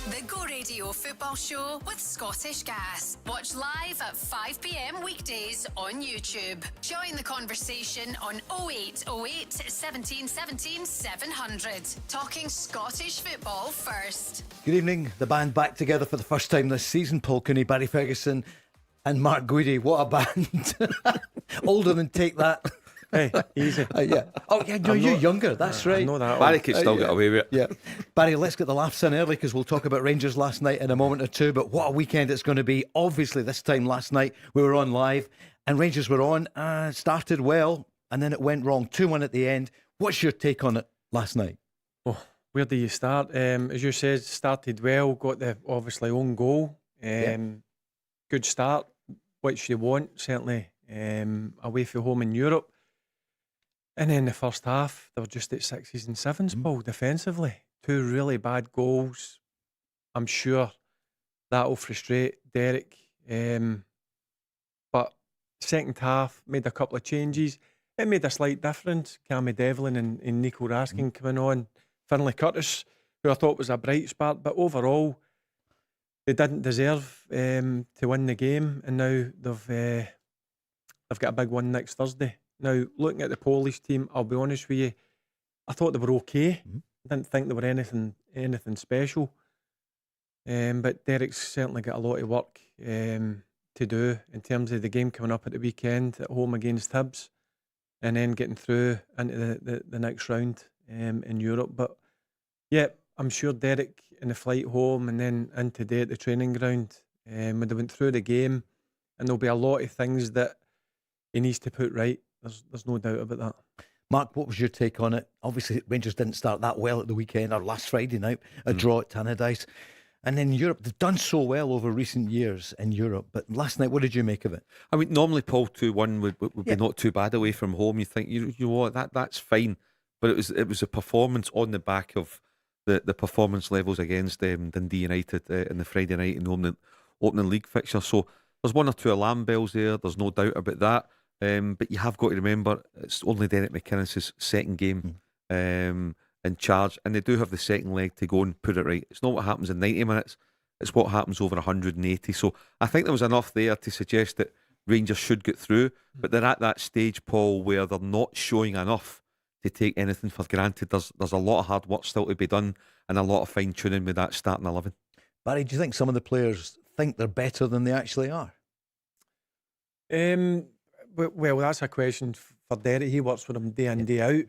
The Go Radio Football Show with Scottish Gas. Watch live at 5 p.m. weekdays on YouTube. Join the conversation on 0808 17 17 700. Talking Scottish football first. Good evening. The band back together for the first time this season. Paul Cooney, Barry Ferguson and Mark Guidi. What a band. Older than Take That. Hey, easy. Yeah. Oh, yeah, no, you're younger. That's right. I know that. Barry could still get away with it. Yeah. Barry, let's get the laughs in early because we'll talk about Rangers last night in a moment or two. But what a weekend it's going to be. Obviously, this time last night we were on live and Rangers were on. Started well and then it went wrong. 2-1 at the end. What's your take on it last night? Oh, where do you start? As you said, started well, got the obviously own goal. Good start, which you want, certainly, away from home in Europe. And then the first half, they were just at sixes and sevens, Paul, defensively. 2 really bad goals. I'm sure that'll frustrate Derek. But second half, made a couple of changes. It made a slight difference. Cammy Devlin and Nico Raskin coming on. Finlay Curtis, who I thought was a bright spark. But overall, they didn't deserve to win the game. And now they've got a big one next Thursday. Now, looking at the Polish team, I'll be honest with you, I thought they were okay. I didn't think they were anything special. But Derek's certainly got a lot of work to do in terms of the game coming up at the weekend at home against Hibs and then getting through into the next round in Europe. But yeah, I'm sure Derek in the flight home and then in today at the training ground, when they went through the game, and there'll be a lot of things that he needs to put right. There's no doubt about that. Mark, what was your take on it? Obviously, Rangers didn't start that well at the weekend or last Friday night, a draw at Tannadice. And then Europe, they've done so well over recent years in Europe. But last night, what did you make of it? I mean, normally Paul 2-1 would be not too bad away from home. You think, you know what, that's fine. But it was a performance on the back of the performance levels against Dundee United in the Friday night in the opening league fixture. So there's 1 or 2 alarm bells there. There's no doubt about that. But you have got to remember it's only Derek McInnes' second game in charge, and they do have the second leg to go and put it right. It's not what happens in 90 minutes, it's what happens over 180. So I think there was enough there to suggest that Rangers should get through, but they're at that stage, Paul, where they're not showing enough to take anything for granted. There's a lot of hard work still to be done and a lot of fine tuning with that starting 11. Barry, do you think some of the players think they're better than they actually are? Well, that's a question for Derek. He works with them day in, day out.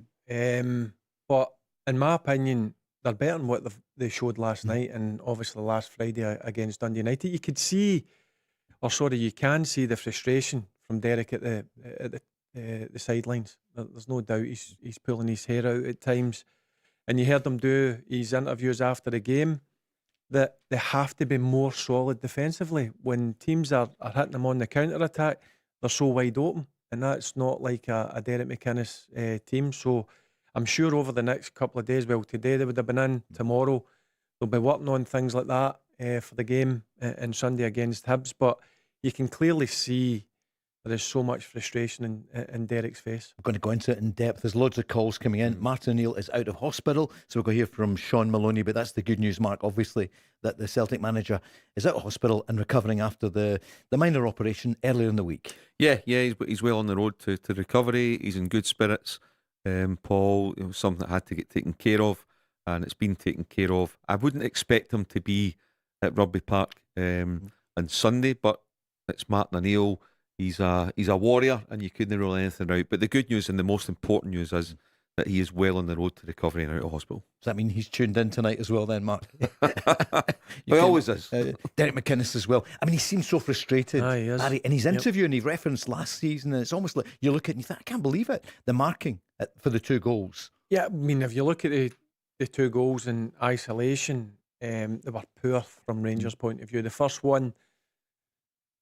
But in my opinion, they're better than what they showed last night and obviously last Friday against Dundee United. You can see the frustration from Derek at the sidelines. There's no doubt he's pulling his hair out at times. And you heard him do his interviews after the game that they have to be more solid defensively. When teams are hitting them on the counter-attack, they're so wide open, and that's not like a Derek McInnes team. So I'm sure over the next couple of days, well, today they would have been in, tomorrow they'll be working on things like that for the game on Sunday against Hibs. But you can clearly see there is so much frustration in Derek's face. We're going to go into it in depth. There's loads of calls coming in. Martin O'Neill is out of hospital, so we're going to hear from Sean Maloney, but that's the good news, Mark, obviously, that the Celtic manager is out of hospital and recovering after the minor operation earlier in the week. Yeah, he's well on the road to recovery. He's in good spirits. Paul, it was something that had to get taken care of, and it's been taken care of. I wouldn't expect him to be at Rugby Park on Sunday, but it's Martin O'Neill. He's a warrior, and you couldn't rule anything out. But the good news and the most important news is that he is well on the road to recovery and out of hospital. Does that mean he's tuned in tonight as well then, Mark? He always is. Derek McInnes as well. I mean, he seems so frustrated. He is. Barry, in his interview, and he referenced last season, and it's almost like you look at it and you think, I can't believe it. The marking for the 2 goals. Yeah, I mean, if you look at the 2 goals in isolation, they were poor from Rangers' point of view. The first one,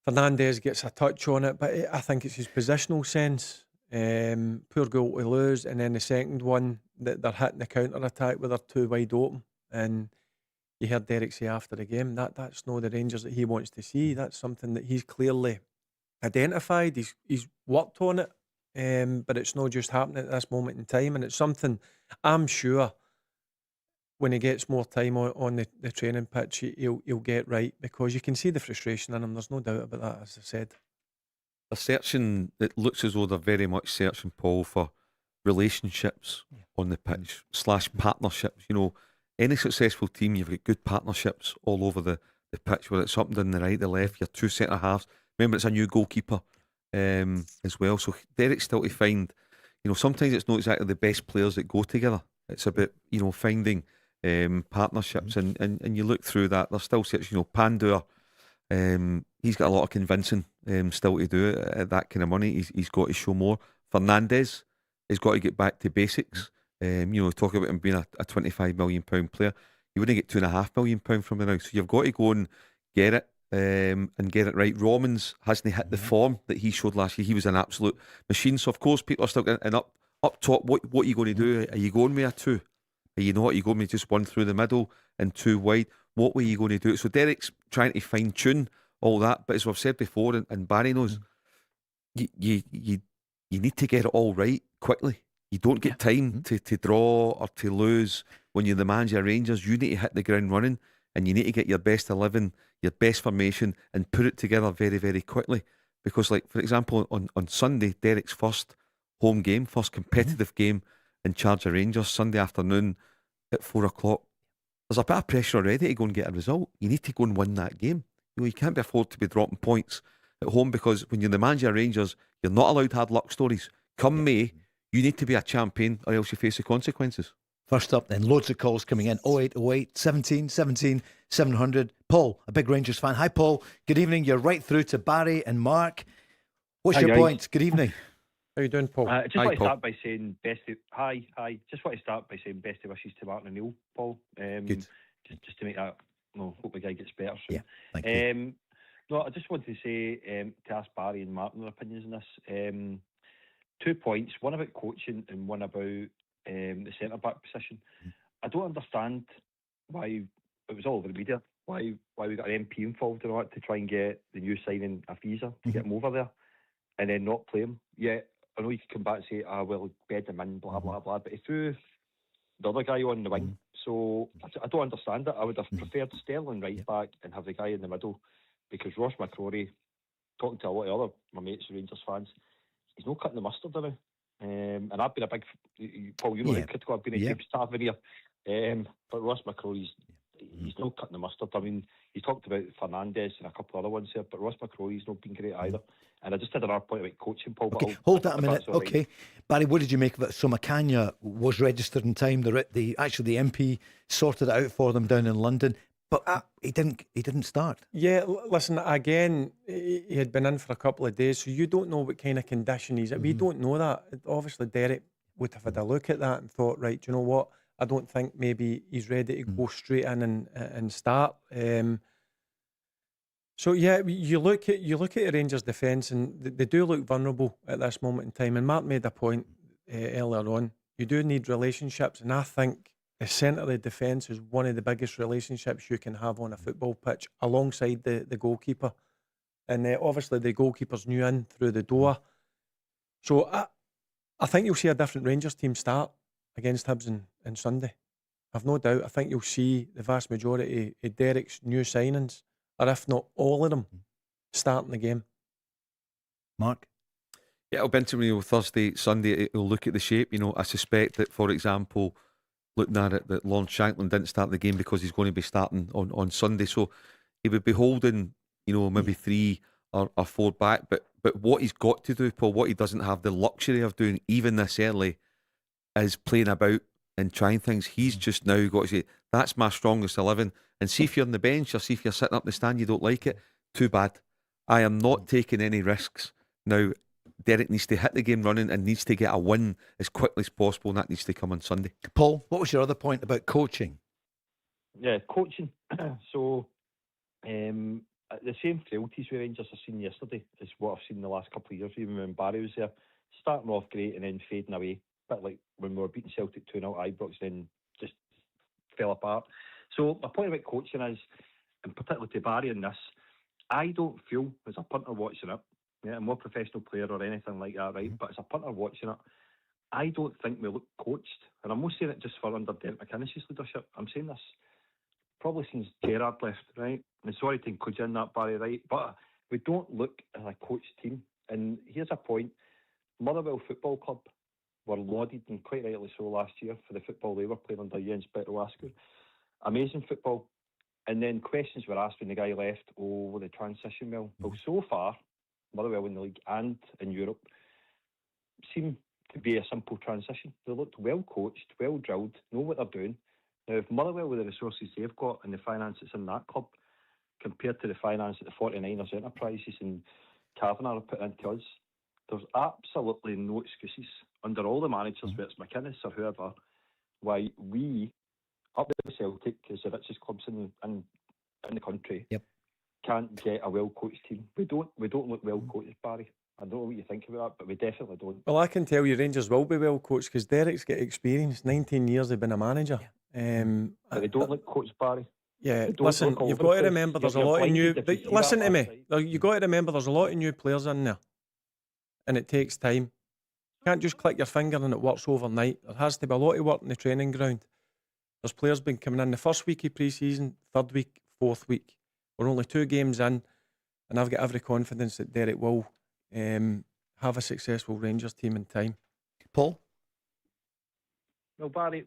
Fernandez gets a touch on it, but I think it's his positional sense. Poor goal to lose. And then the second one, that they're hitting the counter-attack where they're too wide open. And you heard Derek say after the game, that's not the Rangers that he wants to see. That's something that he's clearly identified. He's worked on it, but it's not just happening at this moment in time. And it's something I'm sure when he gets more time on the training pitch, he'll get right, because you can see the frustration in him. There's no doubt about that, as I said. They're searching. It looks as though they're very much searching, Paul, for relationships on the pitch / partnerships. You know, any successful team, you've got good partnerships all over the pitch, whether it's up and down the right, the left, your two centre halves. Remember, it's a new goalkeeper as well. So Derek's still to find. You know, sometimes it's not exactly the best players that go together. It's about, you know, finding partnerships, and you look through that. There's still such, you know, Pandur. He's got a lot of convincing still to do at that kind of money. He's got to show more. Fernandes has got to get back to basics. You know, talk about him being a £25 million player. You wouldn't get £2.5 million from him now. So you've got to go and get it and get it right. Romans hasn't hit the form that he showed last year. He was an absolute machine. So of course people are still getting, and up top. What are you going to do? Are you going with a two? Are you not? Are you going with just one through the middle and two wide? What way are you going to do it? So Derek's trying to fine tune all that. But as we've said before, and Barry knows, you need to get it all right quickly. You don't get time to draw or to lose when you're the manager of Rangers. You need to hit the ground running, and you need to get your best 11, your best formation, and put it together very, very quickly. Because, like, for example, on Sunday, Derek's first home game, first competitive game in charge of Rangers, Sunday afternoon at 4 o'clock. There's a bit of pressure already to go and get a result. You need to go and win that game. You know, you can't be afford to be dropping points at home, because when you're the manager of Rangers, you're not allowed hard luck stories. Come May, you need to be a champion, or else you face the consequences. First up then, loads of calls coming in. 0808 17 17 700. Paul, a big Rangers fan. Hi Paul, good evening. You're right through to Barry and Mark. What's Hi, your guys. point? Good evening. How you doing, Paul? Just Hi, want to Paul. start by saying hi. Just want to start by saying best of wishes to Martin O'Neill, Paul. Good. Just to make that. No, hope the guy gets better soon. Yeah, thank you. No, I just wanted to say to ask Barry and Martin their opinions on this. 2 points, one about coaching and one about the centre back position. I don't understand why it was all over the media. Why we got an MP involved in that to try and get the new signing a visa to get him over there, and then not play him. Yeah, I know you could come back and say, well, bed him in, blah blah blah, but he threw the other guy on the wing. So I don't understand it. I would have preferred Sterling right back and have the guy in the middle, because Ross McCrory, talking to a lot of other my mates Rangers fans, he's not cutting the mustard now. And I've been a big, Paul, you know how critical I've been of James Tavernier. But Ross McCrory's, he's not cutting the mustard. I mean, you talked about Fernandes and a couple of other ones here, but Ross McCrory's not been great either. And I just had another point about coaching, Paul. Okay, but hold that a minute. that's all Okay, right. Barry, what did you make of it? So McCanya was registered in time. The MP sorted it out for them down in London, but he didn't start. Yeah, listen, again, he had been in for a couple of days, so you don't know what kind of condition he's in. We don't know that. Obviously, Derek would have had a look at that and thought, right, do you know what? I don't think maybe he's ready to go straight in and start. So yeah, you look at the Rangers' defence, and they do look vulnerable at this moment in time. And Mark made a point earlier on. You do need relationships, and I think the centre of the defence is one of the biggest relationships you can have on a football pitch, alongside the goalkeeper. And obviously the goalkeeper's new in through the door. So I think you'll see a different Rangers team start against Hibs on Sunday. I've no doubt. I think you'll see the vast majority of Derek's new signings, or if not all of them, starting the game. Mark? Yeah, it'll be interesting. Thursday, Sunday, it'll look at the shape. You know, I suspect that, for example, looking at it, that Lawrence Shankland didn't start the game because he's going to be starting on Sunday. So he would be holding, you know, maybe 3 or 4 back. But what he's got to do, Paul, what he doesn't have the luxury of doing, even this early, is playing about and trying things. He's just now got to say, that's my strongest 11. And see if you're on the bench, or see if you're sitting up in the stand, you don't like it, too bad. I am not taking any risks. Now, Derek needs to hit the game running and needs to get a win as quickly as possible, and that needs to come on Sunday. Paul, what was your other point about coaching? Yeah, coaching. So the same frailties with Rangers I've seen yesterday is what I've seen the last couple of years, even when Barry was there. Starting off great and then fading away. A bit like when we were beating Celtic 2-0 at Ibrox, then just fell apart. So my point about coaching is, and particularly to Barry in this, I don't feel as a punter watching it, I'm not a professional player or anything like that, right? But as a punter watching it, I don't think we look coached, and I'm not saying it just for under Derek McInnes' leadership. I'm saying this probably since Gerrard left, right? And sorry to include you in that, Barry, right? But we don't look as a coached team. And here's a point. Motherwell Football Club were lauded, and quite rightly so, last year for the football they were playing under Jens Petrolascu. Amazing football. And then questions were asked when the guy left, will the transition well, so far, Motherwell in the league and in Europe seem to be a simple transition. They looked well coached, well drilled, know what they're doing. Now, if Motherwell, with the resources they've got and the finances in that club, compared to the finance that the 49ers Enterprises and Kavanagh are put into us, there's absolutely no excuses under all the managers, whether it's McInnes or whoever, why we, up at Celtic, as the richest clubs in the country, can't get a well-coached team. We don't look well-coached, Barry. I don't know what you think about that, but we definitely don't. Well, I can tell you Rangers will be well coached because Derek's got experience. 19 years they've been a manager. But they don't look coached, Barry. Yeah, listen, you've got to remember there's a lot of new... Listen to me. You've got to remember there's a lot of new players in there. And it takes time. You can't just click your finger and it works overnight. There has to be a lot of work in the training ground. There's players been coming in the first week of pre-season, third week, fourth week. We're only 2 games in, and I've got every confidence that Derek will have a successful Rangers team in time. Paul? Well, Barry,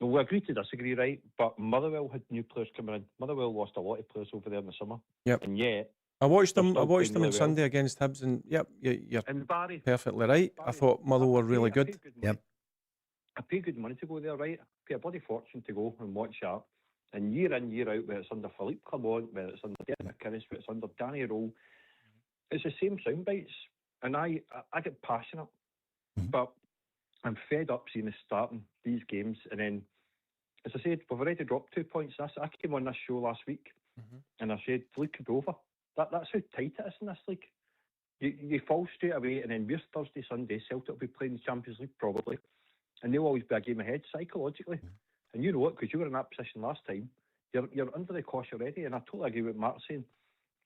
we agree to disagree, right? But Motherwell had new players coming in. Motherwell lost a lot of players over there in the summer. Yep. And yet... I watched them still on playing really Sunday against Hibs, and you're and Barry, perfectly right. I thought Motherwell were really good. I pay good money to go there, right? I pay a bloody fortune to go and watch that. And year in, year out, whether it's under Philippe Clement, whether it's under Derek McInnes, whether it's under Danny Rowe, it's the same sound bites. And I get passionate, but I'm fed up seeing us starting these games. And then, as I said, we've already dropped 2 points. I came on this show last week and I said, the league could be over. That's how tight it is in this league. You fall straight away, and then we're Thursday, Sunday, Celtic will be playing the Champions League probably, and they'll always be a game ahead psychologically. And you know it, because you were in that position last time. You're under the cosh already, and I totally agree with Mark saying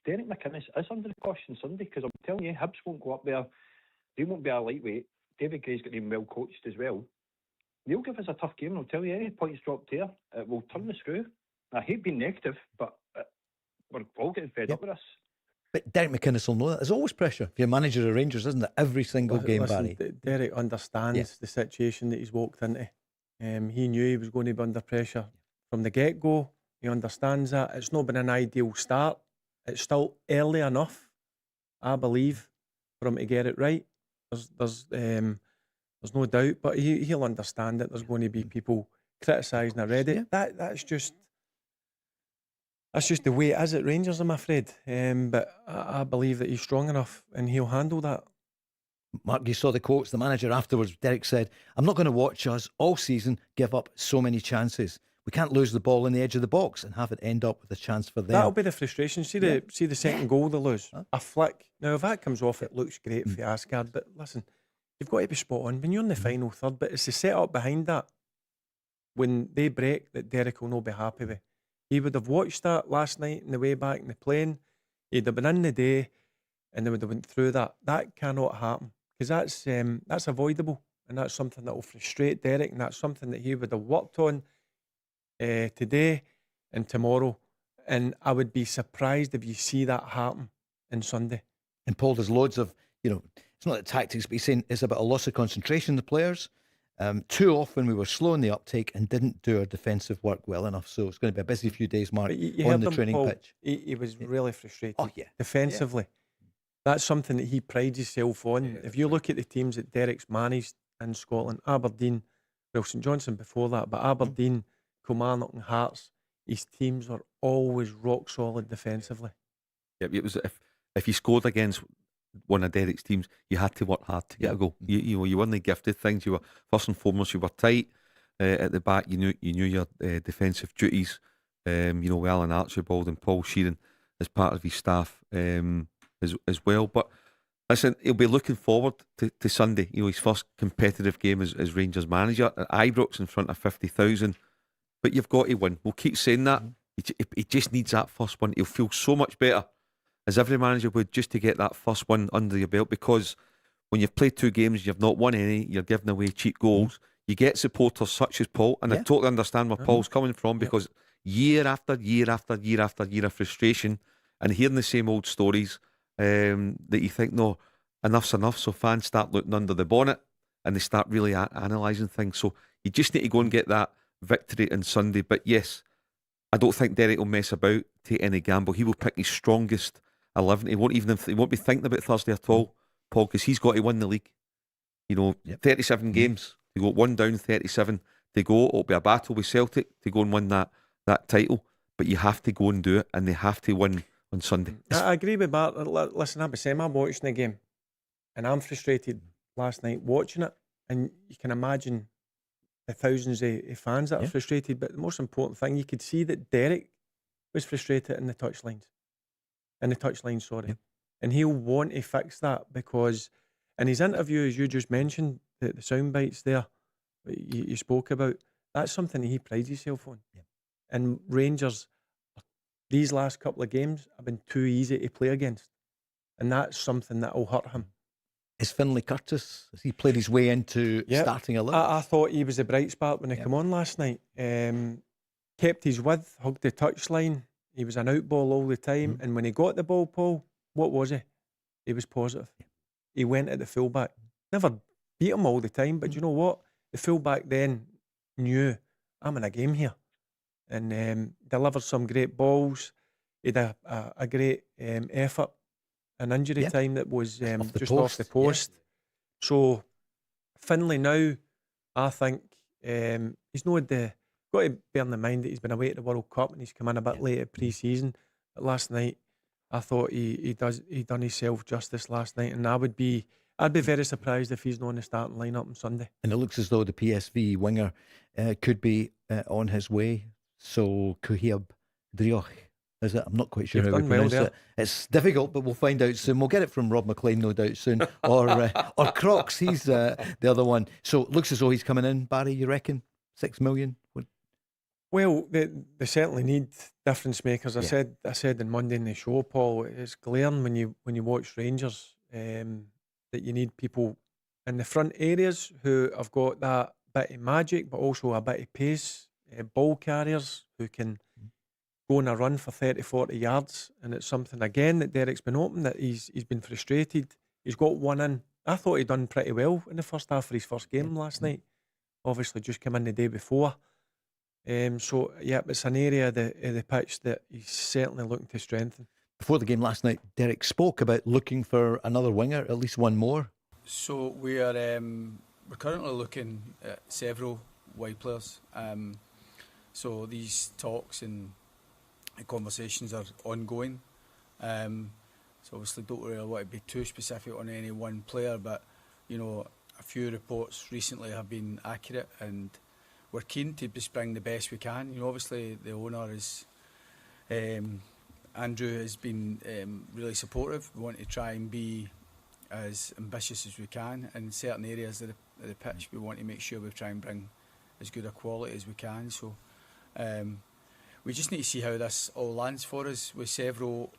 Derek McInnes is under the cosh on Sunday, because I'm telling you, Hibs won't go up there. They won't be a lightweight. David Gray's got him well coached as well. They'll give us a tough game, and I'll tell you, any points dropped there, it will turn the screw. I hate being negative, but we're all getting fed up with this. But Derek McInnes will know that. There's always pressure if you're manager of Rangers, isn't it? Every single game, Barry. Derek understands the situation that he's walked into. He knew he was going to be under pressure from the get-go. He understands that. It's not been an ideal start. It's still early enough, I believe, for him to get it right. There's no doubt, but he'll understand that there's going to be people criticising already. That's just the way it is at Rangers, I'm afraid. But I believe that he's strong enough and he'll handle that. Mark, you saw the quotes. The manager afterwards, Derek said, I'm not going to watch us all season give up so many chances. We can't lose the ball in the edge of the box and have it end up with a chance for them. That'll be the frustration. See the second goal they lose. A flick. Now, if that comes off, it looks great for Asgard. But listen, you've got to be spot on when you're in the final third. But it's the set-up behind that. When they break, that Derek will not be happy with. He would have watched that last night on the way back in the plane. He'd have been in the day, and they would have went through that. That cannot happen, because that's avoidable, and that's something that will frustrate Derek, and that's something that he would have worked on today and tomorrow. And I would be surprised if you see that happen on Sunday. And Paul, there's loads of, it's not the tactics, but he's saying it's about a loss of concentration in the players. Too often we were slow in the uptake and didn't do our defensive work well enough. So it's going to be a busy few days, Mark, on the training Paul, pitch. He was really frustrated. Oh, yeah. Defensively. Yeah. That's something that he prides himself on. Yeah, if you look at the teams that Derek's managed in Scotland, Aberdeen, well, St Johnstone before that, but Aberdeen, Kilmarnock and Hearts, his teams were always rock solid defensively. Yeah, it was if you scored against one of Derek's teams, you had to work hard to get a goal. You weren't gifted things. You were, first and foremost, you were tight at the back. You knew your defensive duties. With Alan Archibald and Paul Sheeran as part of his staff as well. But listen, he'll be looking forward to Sunday. His first competitive game as Rangers manager at Ibrox in front of 50,000. But you've got to win. We'll keep saying that. He just needs that first one. He'll feel so much better, as every manager would, just to get that first one under your belt, because when you've played 2 games, you've not won any, you're giving away cheap goals. You get supporters such as Paul, and I totally understand where Paul's coming from, because year after year after year after year of frustration and hearing the same old stories, that you think, no, enough's enough. So fans start looking under the bonnet and they start really analysing things. So you just need to go and get that victory on Sunday. But yes, I don't think Derek will mess about, take any gamble. He will pick his strongest 11. He won't be thinking about Thursday at all, Paul, because he's got to win the league. 37 games. They got 1 down, 37 to go. It'll be a battle with Celtic to go and win that title. But you have to go and do it, and they have to win on Sunday. I agree with Bart. Listen, I was saying, I'm watching the game, and I'm frustrated last night watching it, and you can imagine the thousands of fans that are frustrated. But the most important thing, you could see that Derek was frustrated in the touchlines. And he'll want to fix that, because in his interview, as you just mentioned, the sound bites there that you spoke about, that's something that he prides himself on. And Rangers, these last couple of games have been too easy to play against, and that's something that will hurt him. Is Finlay Curtis, has he played his way into starting 11? I thought he was a bright spot when he came on last night. Kept his width, hugged the touchline. He was an out ball all the time. And when he got the ball, Paul, what was he? He was positive. He went at the fullback. Never beat him all the time, but you know what? The fullback then knew, I'm in a game here. And delivered some great balls. He had a great effort. An injury time that was just off the post. So Finlay now, I think he's not got to bear in the mind that he's been away at the World Cup and he's come in a bit late at pre-season. But last night, I thought he done himself justice last night, and I'd be very surprised if he's not in the starting lineup on Sunday. And it looks as though the PSV winger could be on his way. So Kuhiab Drioch, is it? I'm not quite sure how we pronounce it. It's difficult, but we'll find out soon. We'll get it from Rob McLean, no doubt, soon. Or Crocs, he's the other one. So it looks as though he's coming in. Barry, you reckon? 6 million? Well, they certainly need difference makers. I said on Monday in the show, Paul, it's glaring when you watch Rangers that you need people in the front areas who have got that bit of magic, but also a bit of pace, ball carriers who can go on a run for 30, 40 yards. And it's something, again, that Derek's been open, that he's been frustrated. He's got one in. I thought he'd done pretty well in the first half for his first game last night. Obviously, just come in the day before. So, it's an area of the pitch that he's certainly looking to strengthen. Before the game last night, Derek spoke about looking for another winger, at least one more. So we're currently looking at several wide players. So these talks and conversations are ongoing. So obviously don't really want to be too specific on any one player, but a few reports recently have been accurate, and we're keen to just bring the best we can. Obviously the owner is Andrew has been really supportive. We want to try and be as ambitious as we can in certain areas of the pitch. We want to make sure we try and bring as good a quality as we can. So we just need to see how this all lands for us with several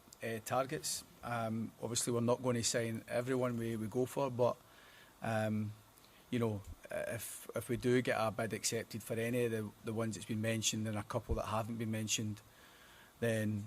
targets. Obviously we're not going to sign everyone we go for, but if we do get a bid accepted for any of the ones that's been mentioned and a couple that haven't been mentioned, then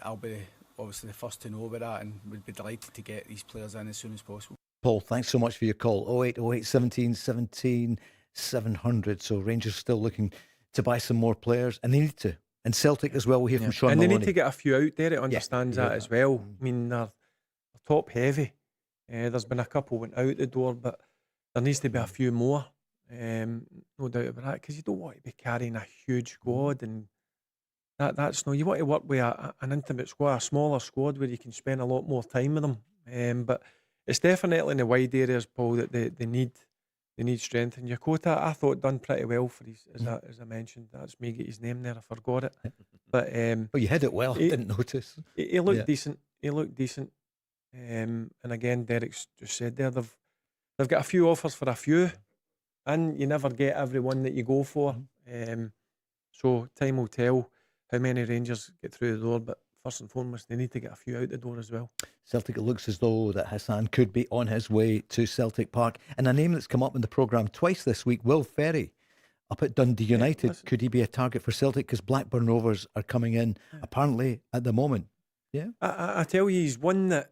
I'll be obviously the first to know about that, and would be delighted to get these players in as soon as possible. Paul, thanks so much for your call. 0808 17 17 700. So Rangers still looking to buy some more players, and they need to. And Celtic as well. We'll hear from Sean and Maloney. They need to get a few out there. It understands that as well. I mean, they're top heavy. There's been a couple went out the door, but there needs to be a few more. No doubt about that, because you don't want to be carrying a huge squad, and that's no. You want to work with an intimate squad, a smaller squad where you can spend a lot more time with them. But it's definitely in the wide areas, Paul, that they need strength. And Yokota, I thought, done pretty well for his, as I mentioned. That's me get his name there. I forgot it. But you hid it well. I didn't notice. He looked decent. He looked decent. And again, Derek's just said there, they've got a few offers for a few, and you never get everyone that you go for. So time will tell how many Rangers get through the door. But first and foremost, they need to get a few out the door as well. Celtic, it looks as though that Hassan could be on his way to Celtic Park. And a name that's come up in the programme twice this week, Will Ferry, up at Dundee United. listen. Could he be a target for Celtic? Because Blackburn Rovers are coming in, apparently, at the moment. Yeah. I tell you, he's one that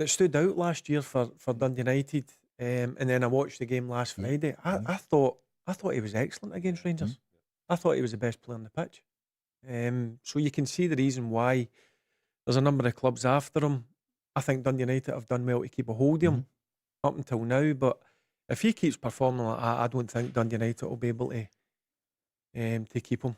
stood out last year for Dundee United. And then I watched the game last Friday. I thought he was excellent against Rangers. I thought he was the best player on the pitch. So you can see the reason why there's a number of clubs after him. I think Dundee United have done well to keep a hold of him up until now. But if he keeps performing like that, I don't think Dundee United will be able to keep him.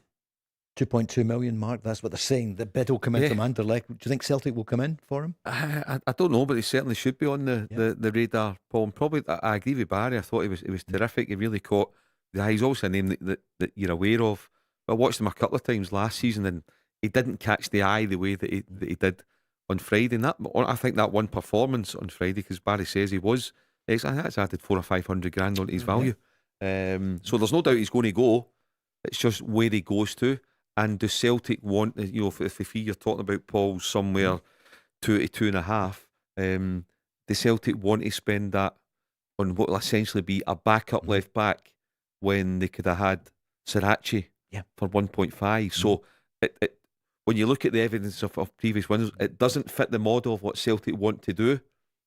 2.2 million, Mark. That's what they're saying. The bid will come in from Anderlecht. Do you think Celtic will come in for him? I don't know, but he certainly should be on the radar, Paul. And probably, I agree with Barry. I thought he was terrific. He really caught the eye. He's also a name that you're aware of. But I watched him a couple of times last season, and he didn't catch the eye the way that he did on Friday. And I think that one performance on Friday, because Barry says he was, I think that's added 400 or 500 grand onto his value. So there's no doubt he's going to go. It's just where he goes to. And does Celtic want, if the fee you're talking about, Paul, somewhere 2 to 2.5, does Celtic want to spend that on what will essentially be a backup left back when they could have had Sriracha for 1.5? So it, when you look at the evidence of previous wins, it doesn't fit the model of what Celtic want to do.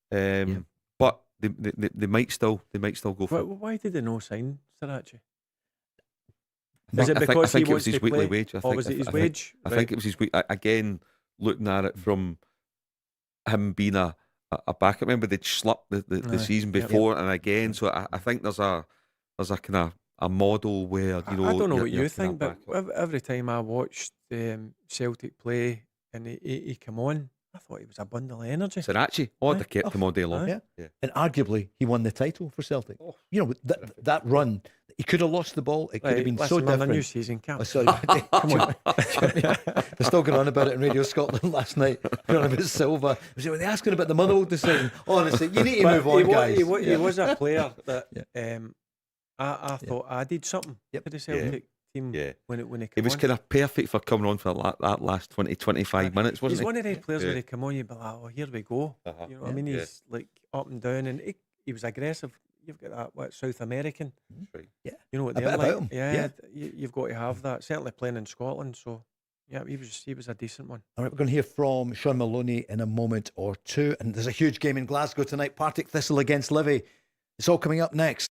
But they might still go for it. Why did they no sign Sriracha? Is it because I think he it wants was his to weekly play? wage. Or was it his wage? I think it was his week. Again, looking at it from him being a backup. Remember they'd slumped the season before, and again. So I think there's a kind of a model where I don't know what you think, but every time I watched Celtic play and he came on, I thought he was a bundle of energy. Sriracha, they kept him all day long. Yeah. And arguably, he won the title for Celtic. You know, that run, he could have lost the ball. It could have been so different. A new season, Cal. Come on. They're still going on about it in Radio Scotland last night. Going on about Silva. Were they asking about the Motherwell decision? Honestly, you need to move on, guys. He was a player that I thought added something to the Celtic team when he came on. He was kind of perfect for coming on for that last 20-25 minutes, wasn't he? He's one of those players when he come on, you'd be like, oh, here we go. You know what I mean? He's like up and down, and he was aggressive. You've got that South American. Right. Yeah. You know what A they're bit like. about him. Yeah. You've got to have that. Certainly playing in Scotland. So yeah, he was a decent one. All right, we're going to hear from Sean Maloney in a moment or two, and there's a huge game in Glasgow tonight. Partick Thistle against Livy. It's all coming up next.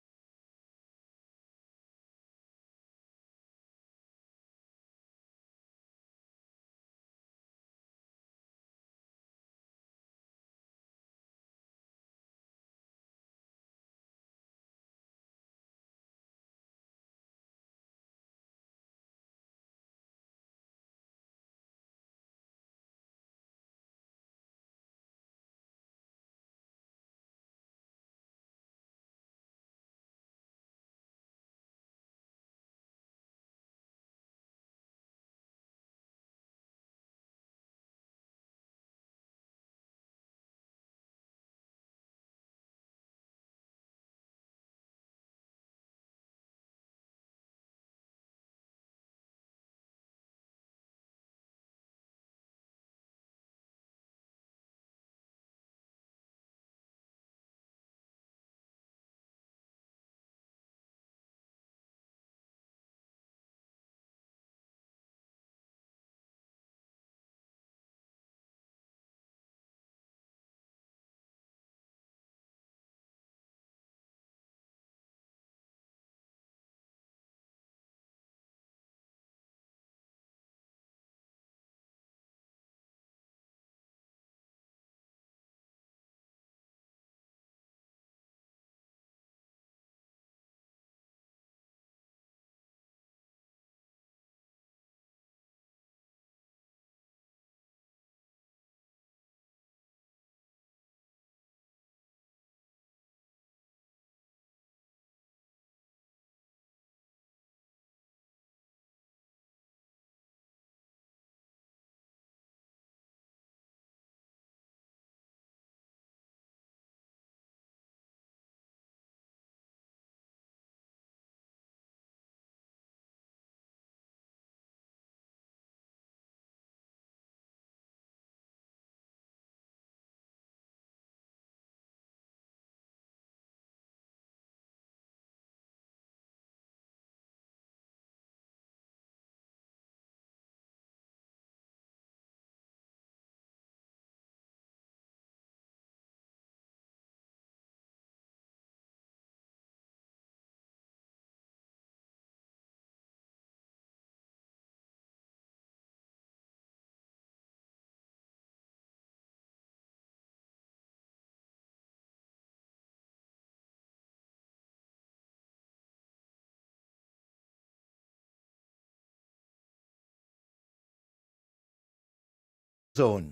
Zone.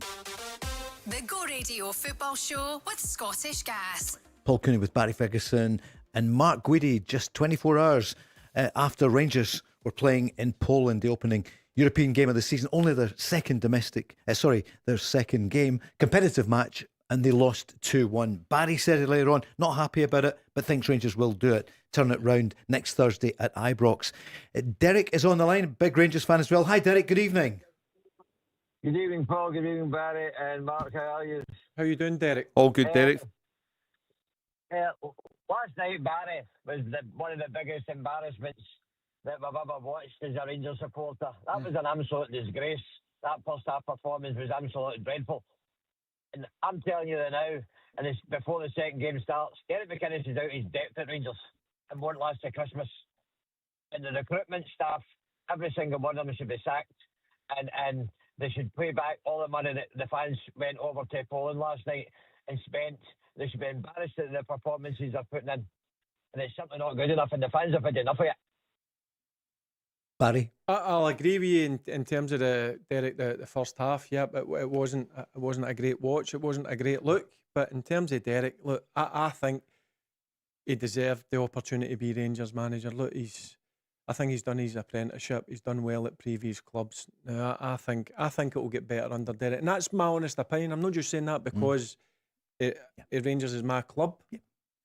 The Go Radio Football Show with Scottish Gas. Paul Cooney with Barry Ferguson and Mark Guidi just 24 hours after Rangers were playing in Poland, the opening European game of the season, only their second their second game, competitive match, and they lost 2-1. Barry said it later on, not happy about it, but thinks Rangers will do it, turn it round next Thursday at Ibrox. Derek is on the line, big Rangers fan as well. Hi Derek, good evening. Good evening, Paul. Good evening, Barry and Mark. How are you? How you doing, Derek? All good, Derek. Last night, Barry, was one of the biggest embarrassments that we've ever watched as a Rangers supporter. That was an absolute disgrace. That first half performance was absolutely dreadful. And I'm telling you that now, and it's before the second game starts, Eric McInnes is out his depth at Rangers and won't last to Christmas. And the recruitment staff, every single one of them should be sacked. And they should pay back all the money that the fans went over to Poland last night and spent. They should be embarrassed at the performances they're putting in. And it's simply not good enough, and the fans have had enough of it. Barry? I'll agree with you in terms of the first half. Yeah, but it wasn't a great watch. It wasn't a great look. But in terms of Derek, look, I think he deserved the opportunity to be Rangers manager. Look, I think he's done his apprenticeship. He's done well at previous clubs. Now, I think it will get better under Derek, and that's my honest opinion. I'm not just saying that because Rangers is my club. Yeah.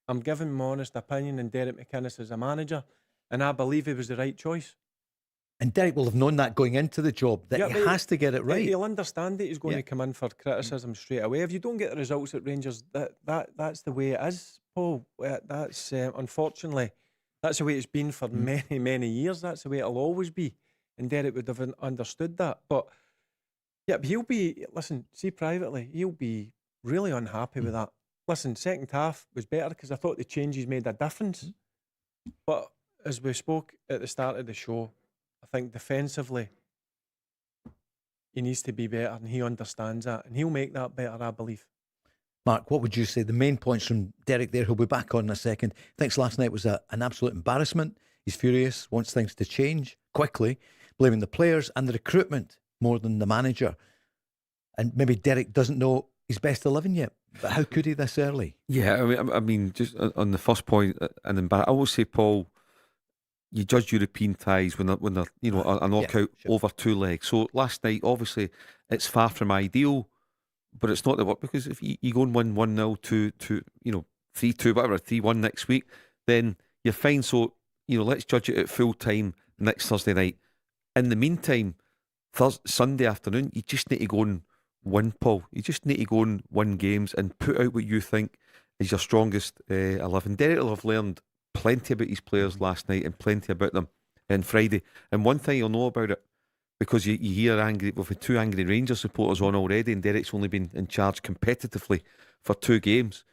I'm giving my honest opinion, and Derek McInnes is a manager, and I believe he was the right choice. And Derek will have known that going into the job, that he has to get it right. He'll understand that he's going to come in for criticism straight away. If you don't get the results at Rangers, that's the way it is, Paul. That's unfortunately, that's the way it's been for many, many years. That's the way it'll always be. And Derek would have understood that. But he'll be, listen, see privately, he'll be really unhappy with that. Listen, second half was better because I thought the changes made a difference. But as we spoke at the start of the show, I think defensively he needs to be better, and he understands that, and he'll make that better, I believe. Mark, what would you say? The main points from Derek there, he'll be back on in a second. Thinks last night was an absolute embarrassment. He's furious, wants things to change quickly, blaming the players and the recruitment more than the manager. And maybe Derek doesn't know his best 11 yet, but how could he this early? Yeah, I mean, just on the first point, I always say, Paul, you judge European ties when they're a knockout over two legs. So last night, obviously, it's far from ideal, but it's not the work, because if you go and win 1-0 to 3-2, whatever, 3-1 next week, then you're fine. So let's judge it at full time next Thursday night. In the meantime, Sunday afternoon, you just need to go and win, Paul. You just need to go and win games and put out what you think is your strongest 11. Derek will have learned plenty about his players last night and plenty about them on Friday. And one thing you'll know about it, because you hear we've had two angry Rangers supporters on already, and Derek's only been in charge competitively for 2 games.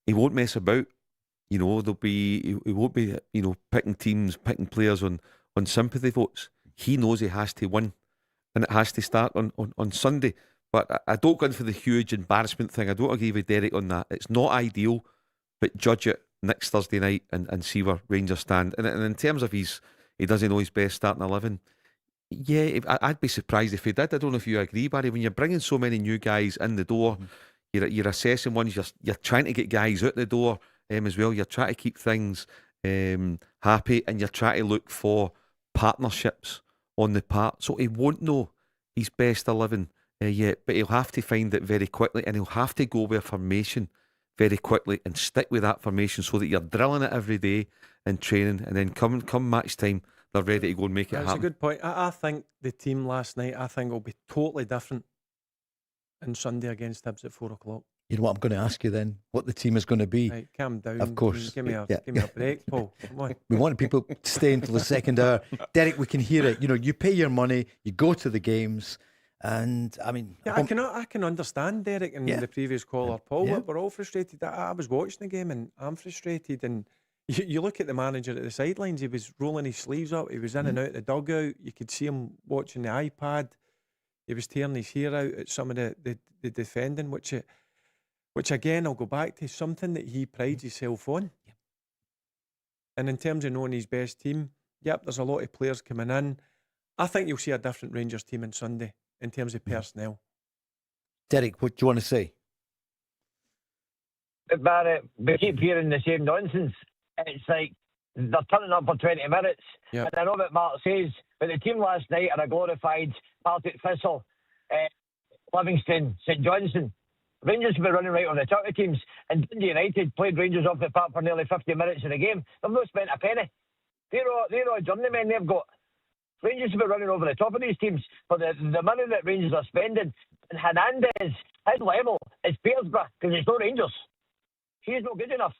He won't mess about. He won't be picking players on sympathy votes. He knows he has to win, and it has to start on Sunday. But I don't go in for the huge embarrassment thing. I don't agree with Derek on that. It's not ideal, but judge it next Thursday night and see where Rangers stand. And in terms of he doesn't know his best starting 11, I'd be surprised if he did. I don't know if you agree, Barry. When you're bringing so many new guys in the door, you're assessing ones. You're trying to get guys out the door as well. You're trying to keep things happy, and you're trying to look for partnerships on the part. So he won't know his best 11 yet, but he'll have to find it very quickly, and he'll have to go with a formation very quickly and stick with that formation so that you're drilling it every day in training, and then come match time, they're ready to go and make it happen. That's a good point. I think the team last night, will be totally different on Sunday against Hibs at 4 o'clock. You know what I'm going to ask you then? What the team is going to be? Right, calm down. Of course. Give me a break, Paul. Come on. We want people to stay until the second hour. Derek, we can hear it. You pay your money, you go to the games. And I mean, I can understand Derek and the previous caller, Paul. We're all frustrated. I was watching the game and I'm frustrated. And you look at the manager at the sidelines, he was rolling his sleeves up. He was in and out the dugout. You could see him watching the iPad. He was tearing his hair out at some of the defending, which again, I'll go back to something that he prides himself on. Yep. And in terms of knowing his best team, there's a lot of players coming in. I think you'll see a different Rangers team on Sunday in terms of personnel. Derek, what do you want to say? Barrett, we keep hearing the same nonsense. It's like they're turning up for 20 minutes. Yep. And I know what Mark says, but the team last night are a glorified Partick Thistle, Livingston, St Johnstone. Rangers have been running right on the top of teams, and Dundee United played Rangers off the park for nearly 50 minutes in the game. They've not spent a penny. They're all journeymen they've got. Rangers have been running over the top of these teams for the money that Rangers are spending. And Hernandez, his level is Petersburg, because it's not Rangers. He's not good enough.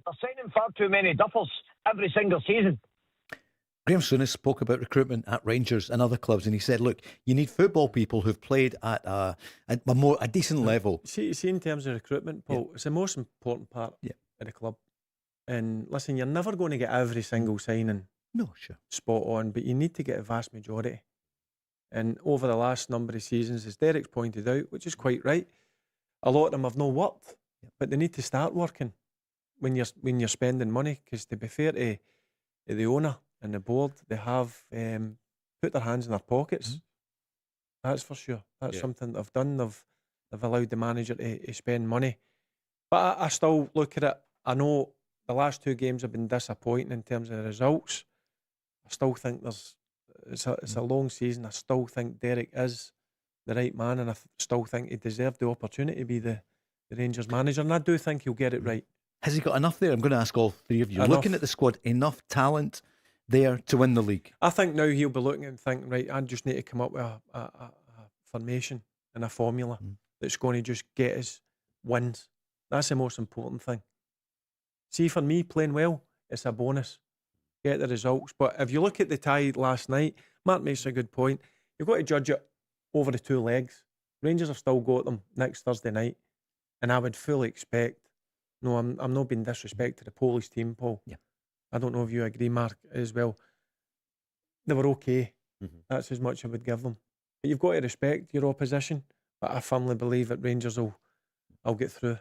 They're signing far too many duffers every single season. Graham Souness spoke about recruitment at Rangers and other clubs, and he said, look, you need football people who've played at a decent level. See, in terms of recruitment, Paul, it's the most important part of the club. And listen, you're never going to get every single signing spot on, but you need to get a vast majority. And over the last number of seasons, as Derek's pointed out, which is quite right, a lot of them have no worked, but they need to start working when you're spending money, because to be fair to the owner and the board, they have put their hands in their pockets. That's for sure. That's something they've done. They've allowed the manager to spend money. But I still look at it. I know the last 2 games have been disappointing in terms of the results. I still think it's a long season. I still think Derek is the right man, and I still think he deserved the opportunity to be the Rangers manager, and I do think he'll get it right. Has he got enough there? I'm going to ask all three of you. Enough. Looking at the squad, enough talent there to win the league? I think now he'll be looking and thinking, right, I just need to come up with a formation and a formula that's going to just get us wins. That's the most important thing. See, for me, playing well, it's a bonus. Get the results. But if you look at the tie last night, Mark makes a good point. You've got to judge it over the 2 legs. Rangers have still got them next Thursday night, and I would fully expect. No, I'm not being disrespect to the Polish team, Paul. Yeah. I don't know if you agree, Mark, as well. They were okay. That's as much I would give them. But you've got to respect your opposition. But I firmly believe that Rangers will get through.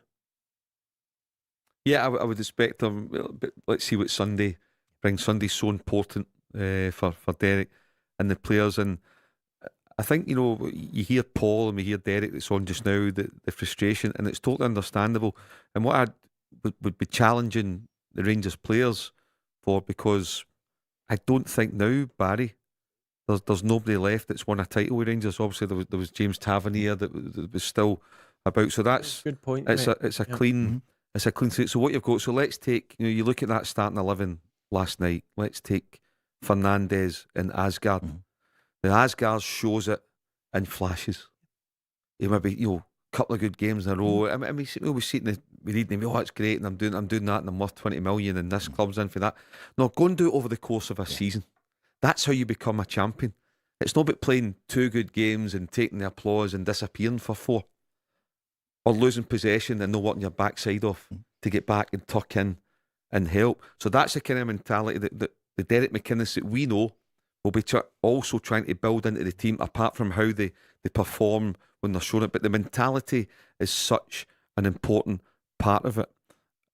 Yeah, I would expect them. But let's see what Sunday brings. Sunday's so important for Derek and the players. And I think, you hear Paul and we hear Derek that's on just now, the frustration, and it's totally understandable. And what I would be challenging the Rangers players for, because I don't think now, Barry, there's nobody left that's won a title with Rangers. Obviously, there was James Tavernier that was still about. So that's good point. It's a clean it's a clean slate. So what you've got. So let's take you look at that starting 11 last night. Let's take Fernandez and Asgard. The Asgard shows it in flashes. He maybe couple of good games in a row. I mean, we see it we read them. Oh, it's great, and I'm doing that, and I'm worth 20 million, and this club's in for that. No, go and do it over the course of a season. That's how you become a champion. It's not about playing 2 good games and taking the applause and disappearing for 4, or losing possession and not working your backside off to get back and tuck in and help. So that's the kind of mentality that the Derek McInnes that we know will be also trying to build into the team, apart from how they perform when they're showing it. But the mentality is such an important part of it.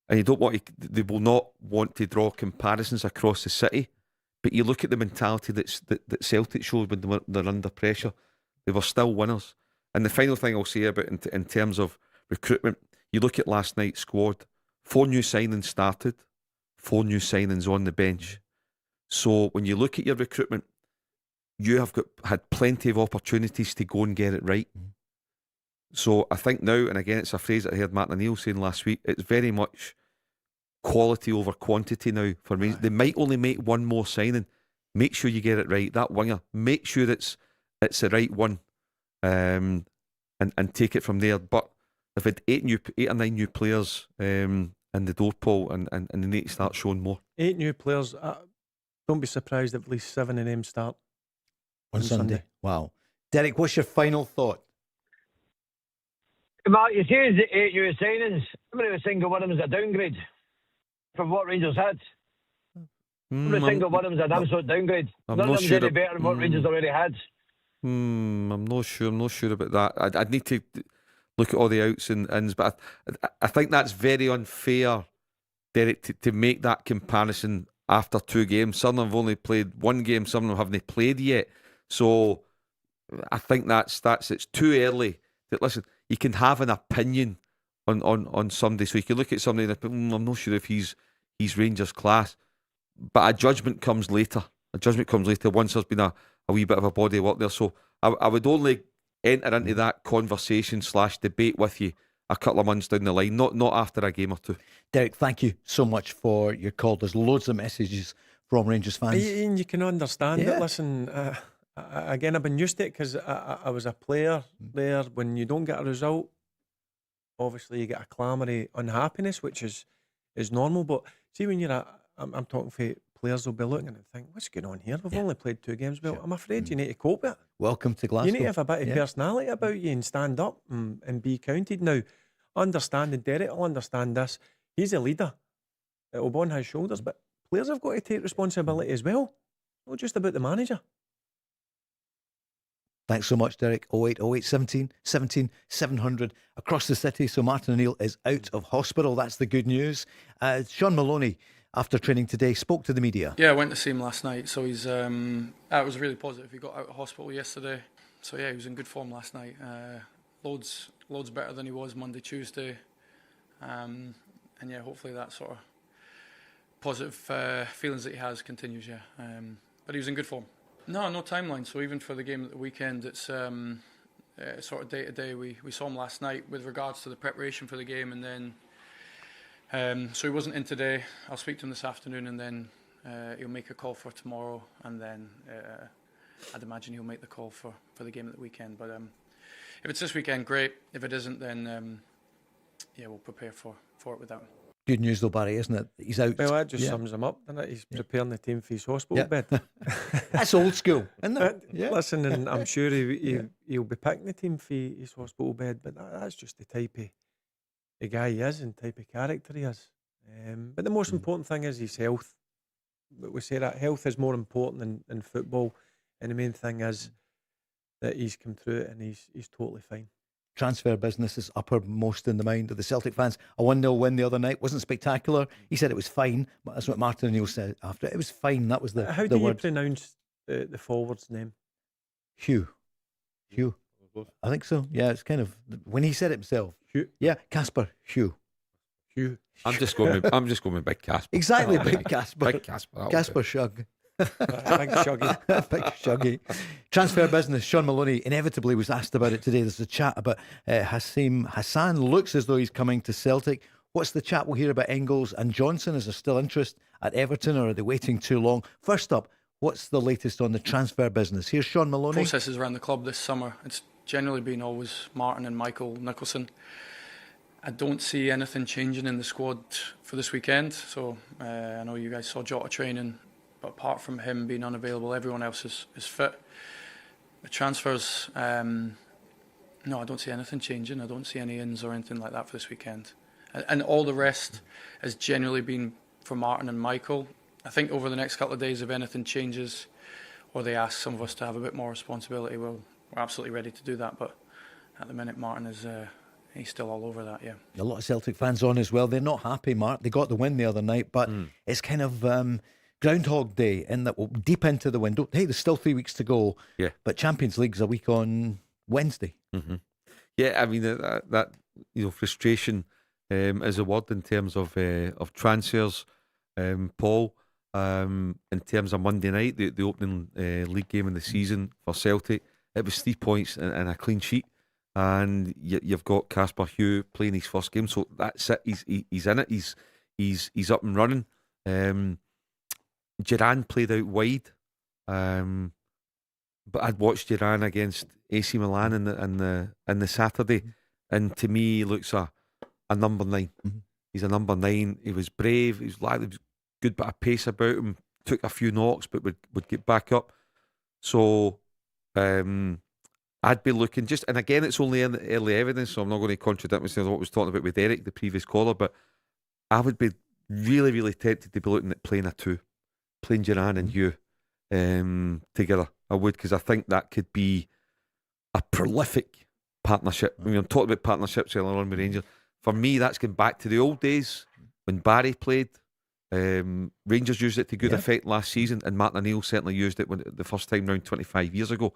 And you don't they will not want to draw comparisons across the city. But you look at the mentality that Celtic showed when they're under pressure. They were still winners. And the final thing I'll say about in terms of recruitment, you look at last night's squad. 4 new signings started, 4 new signings on the bench. So when you look at your recruitment, you have had plenty of opportunities to go and get it right. So I think now, and again, it's a phrase that I heard Martin O'Neill saying last week, it's very much quality over quantity now for me. They might only make 1 more signing. Make sure you get it right. That winger, make sure it's the right one, and take it from there. But they've had 8 or 9 new players in the door, Paul, and they need to start showing more. 8 new players. Don't be surprised if at least 7 of them start on Sunday. Wow. Derek, what's your final thought? Mark, you see the 8 new signings. Every single one of them is a downgrade from what Rangers had. Every single one of them is an absolute downgrade. None of them is any better than what Rangers already had. I'm not sure. I'm not sure about that. I'd need to look at all the outs and ins, but I think that's very unfair, Derek, to make that comparison after 2 games. Some of them have only played 1 game. Some of them haven't played yet. So I think that's it's too early. Listen, you can have an opinion on somebody, so you can look at somebody and I'm not sure if he's Rangers class, but a judgment comes later. A judgment comes later once there's been a wee bit of a body of work there. So I would only enter into that conversation / debate with you a couple of months down the line, not after a game or two. Derek, thank you so much for your call. There's loads of messages from Rangers fans. And you can understand it. Listen, again, I've been used to it because I was a player there. When you don't get a result, obviously you get a clamoury unhappiness, which is normal. But see, when you're I'm talking for players, will be looking and think, what's going on here? We've only played 2 games. Well, I'm afraid you need to cope with it. Welcome to Glasgow. You need to have a bit of personality about you and stand up and be counted. Now, understanding Derek will understand this. He's a leader. It'll be on his shoulders, but players have got to take responsibility as well. Not just about the manager. Thanks so much, Derek. 08 08 17 17 700 across the city. So Martin O'Neill is out of hospital. That's the good news. Sean Maloney, after training today, spoke to the media. Yeah, I went to see him last night. So he's that was really positive. He got out of hospital yesterday. So yeah, he was in good form last night. Loads better than he was Monday, Tuesday. And yeah, hopefully that sort of positive feelings that he has continues. Yeah, but he was in good form. No timeline. So even for the game at the weekend, it's sort of day to day. We saw him last night with regards to the preparation for the game, and then so he wasn't in today. I'll speak to him this afternoon, and then he'll make a call for tomorrow, and then I'd imagine he'll make the call for the game at the weekend. But if it's this weekend, great. If it isn't, then yeah, we'll prepare for it without him. Good news though, Barry, isn't it? He's out. Well, that just sums him up, doesn't it? He's preparing the team for his hospital bed. That's old school, isn't it? Listen, and I'm sure he'll be picking the team for his hospital bed, but that's just the type of guy he is and type of character he is. But the most important thing is his health. But we say that health is more important than football, and the main thing is that he's come through it and he's totally fine. Transfer business is uppermost in the mind of the Celtic fans. A 1-0 win the other night wasn't spectacular. He said it was fine. But that's what Martin O'Neill said after it. It was fine. That was the How do you pronounce the forward's name? Hugh. I think so. Yeah, it's kind of when he said it himself. Hugh. Yeah, Casper Hugh. I'm just going with Big Casper. Exactly, Big Casper. Big Casper. Casper Shug. Big Shuggy. Big Shuggy. Transfer business. Sean Maloney inevitably was asked about it today. There's a chat about Hassan looks as though he's coming to Celtic. What's the chat we'll hear about Engels and Johnson? Is there still interest at Everton, or are they waiting too long? First up, what's the latest on the transfer business? Here's Sean Maloney. Processes around the club this summer. It's generally been always Martin and Michael Nicholson. I don't see anything changing in the squad for this weekend. So I know you guys saw Jota training, but apart from him being unavailable, everyone else is fit. The transfers, no, I don't see anything changing. I don't see any ins or anything like that for this weekend. And all the rest has generally been for Martin and Michael. I think over the next couple of days, if anything changes or they ask some of us to have a bit more responsibility, we're absolutely ready to do that. But at the minute, Martin is he's still all over that, yeah. A lot of Celtic fans on as well. They're not happy, Mark. They got the win the other night, but it's kind of Groundhog Day in that we're deep into the window. Hey, there's still 3 weeks to go. Yeah. But Champions League's a week on Wednesday. Mm-hmm. Yeah, I mean that frustration is a word in terms of transfers. Paul, in terms of Monday night, the opening league game in the season for Celtic, it was 3 points and a clean sheet. And you've got Casper Hugh playing his first game, so that's it. He's in it. He's up and running. Duran played out wide, but I'd watched Duran against AC Milan in the Saturday, and to me, he looks a number 9. Mm-hmm. He's a number 9. He was brave. He was good bit of pace about him. Took a few knocks, but would get back up. So. I'd be looking and again, it's only in the early evidence, so I'm not going to contradict myself what I was talking about with Derek, the previous caller, but I would be really, really tempted to be looking at playing a 2, playing Duran and you together. I would, because I think that could be a prolific partnership. I mean, I'm talking about partnerships earlier on with Rangers. For me, that's going back to the old days when Barry played. Rangers used it to good effect last season, and Martin O'Neill certainly used it the first time round 25 years ago.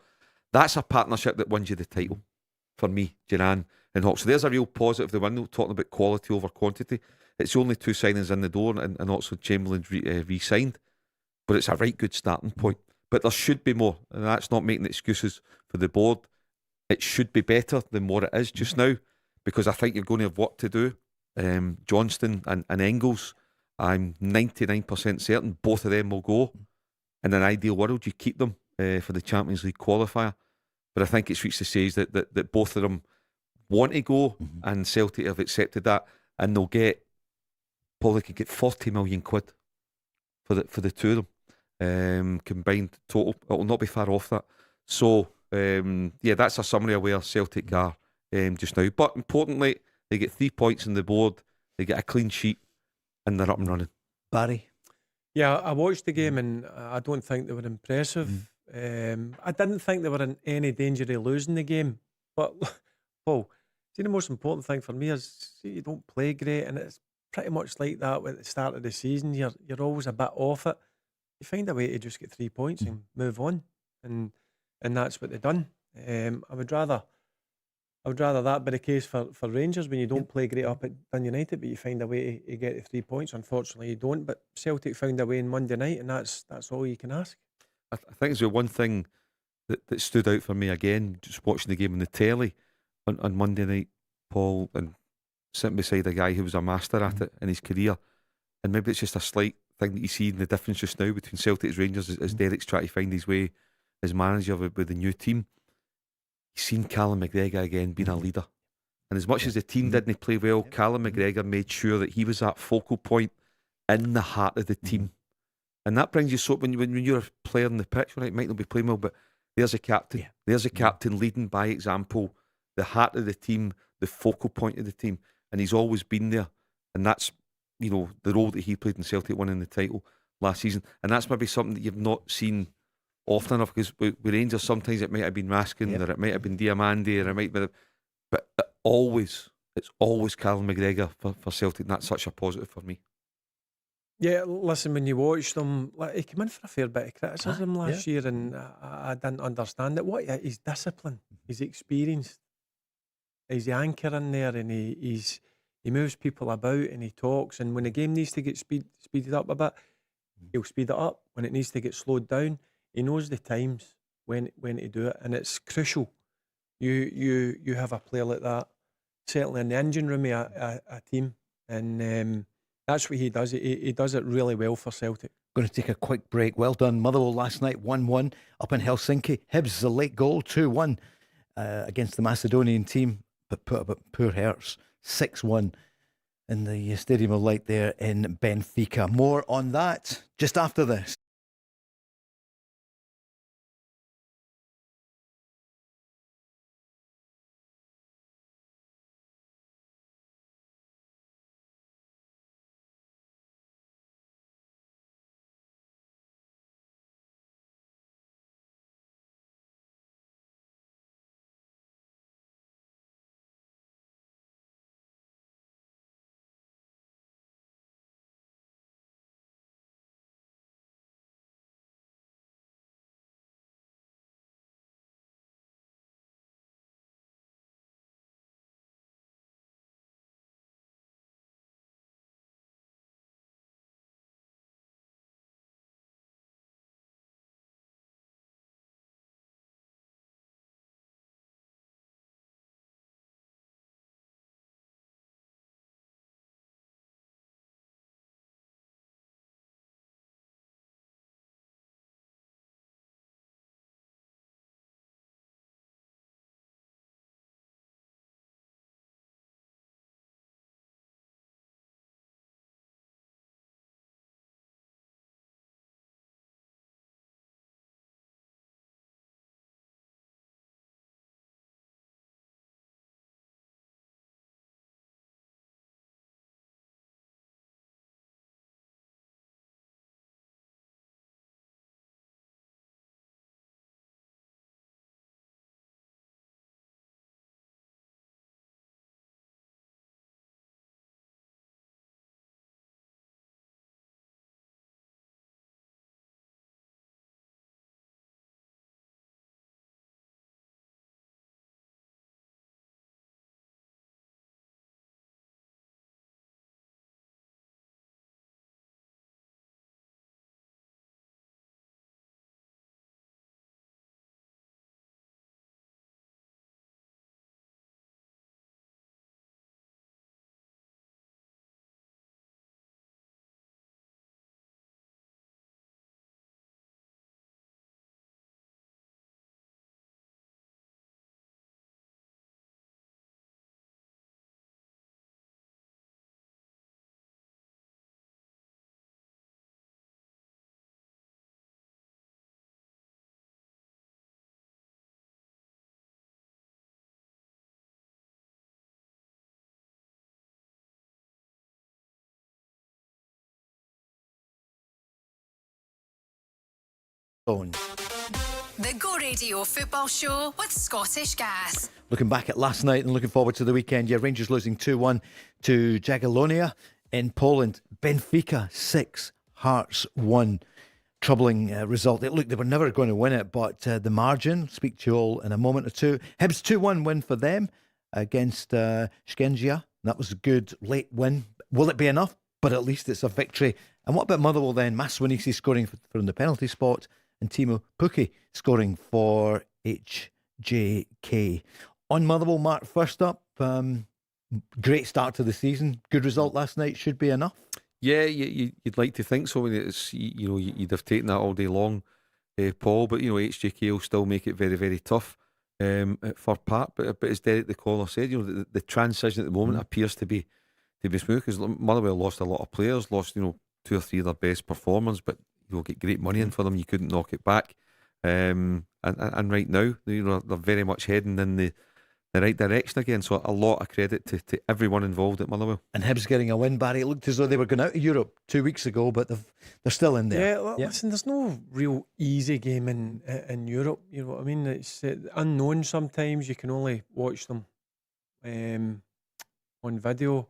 That's a partnership that wins you the title for me, Duran and Hawks. So there's a real positive. The window talking about quality over quantity. It's only 2 signings in the door, and Oxlade Chamberlain's re-signed, but it's a right good starting point. But there should be more, and that's not making excuses for the board. It should be better than what it is just now, because I think you're going to have work to do. Johnston and Engels, I'm 99% certain both of them will go. In an ideal world, you keep them for the Champions League qualifier. But I think it's reached the stage that both of them want to go, and Celtic have accepted that, and they'll get, Paul, they could get 40 million quid for the two of them, combined total. It'll not be far off that. So yeah, that's a summary of where Celtic are just now. But importantly, they get 3 points on the board, they get a clean sheet, and they're up and running. Barry? Yeah, I watched the game and I don't think they were impressive. I didn't think they were in any danger of losing the game. But, Paul, see, the most important thing for me is, see, you don't play great, and it's pretty much like that at the start of the season. You're always a bit off it. You find a way to just get 3 points and move on, and that's what they've done. I would rather that be the case for Rangers when you don't play great up at Dun United, but you find a way to get the 3 points. Unfortunately, you don't. But Celtic found a way on Monday night, and that's all you can ask. I think it's the one thing that stood out for me again, just watching the game on the telly on Monday night, Paul, and sitting beside a guy who was a master at it in his career. And maybe it's just a slight thing that you see in the difference just now between Celtic and Rangers as Derek's trying to find his way as manager with the new team. You've seen Callum McGregor again being a leader. And as much as the team didn't play well, Callum McGregor made sure that he was that focal point in the heart of the team. And that brings you so, when you're a player on the pitch, right, it might not be playing well, but there's a captain. Yeah. There's a captain leading by example, the heart of the team, the focal point of the team. And he's always been there. And that's, you know, the role that he played in Celtic winning the title last season. And that's maybe something that you've not seen often enough, because with Rangers, sometimes it might have been Raskin, or it might have been Diamandi, or it might be, but it's always Callum McGregor for Celtic, and that's such a positive for me. Yeah, listen, when you watch them, he came in for a fair bit of criticism last year, and I didn't understand it. What his discipline, his experience, he's the anchor in there, and he moves people about, and he talks. And when the game needs to get speeded up a bit, he'll speed it up. When it needs to get slowed down, he knows the times when to do it, and it's crucial. You have a player like that, certainly in the engine room of a team, and that's what he does. He does it really well for Celtic. Going to take a quick break. Well done, Motherwell last night, 1-1 up in Helsinki. Hibs, the late goal, 2-1 against the Macedonian team, but poor Hertz, 6-1 in the Stadium of Light there in Benfica. More on that just after this. On. The Go Radio Football Show with Scottish Gas. Looking back at last night and looking forward to the weekend, yeah, Rangers losing 2-1 to Jagiellonia in Poland. Benfica 6, Hearts 1. Troubling result. Look, they were never going to win it, but the margin, speak to you all in a moment or two. Hibs 2-1 win for them against Skengia. That was a good late win. Will it be enough? But at least it's a victory. And what about Motherwell then? Maswanisi scoring from the penalty spot and Timo Pukki scoring for HJK. On Motherwell, Mark, first up, great start to the season. Good result last night, should be enough. Yeah, you'd like to think so. I mean, it's, you'd have taken that all day long, Paul. But HJK will still make it very, very tough for Pat. But as Derek the caller said, the transition at the moment appears to be smooth, because Motherwell lost a lot of players, lost 2 or 3 of their best performers, but you'll get great money in for them. You couldn't knock it back. And right now, they're very much heading in the right direction again. So a lot of credit to everyone involved at Motherwell. And Hibs getting a win, Barry. It looked as though they were going out of Europe 2 weeks ago, but they're still in there. Yeah, listen, there's no real easy game in Europe. You know what I mean? It's unknown sometimes. You can only watch them on video.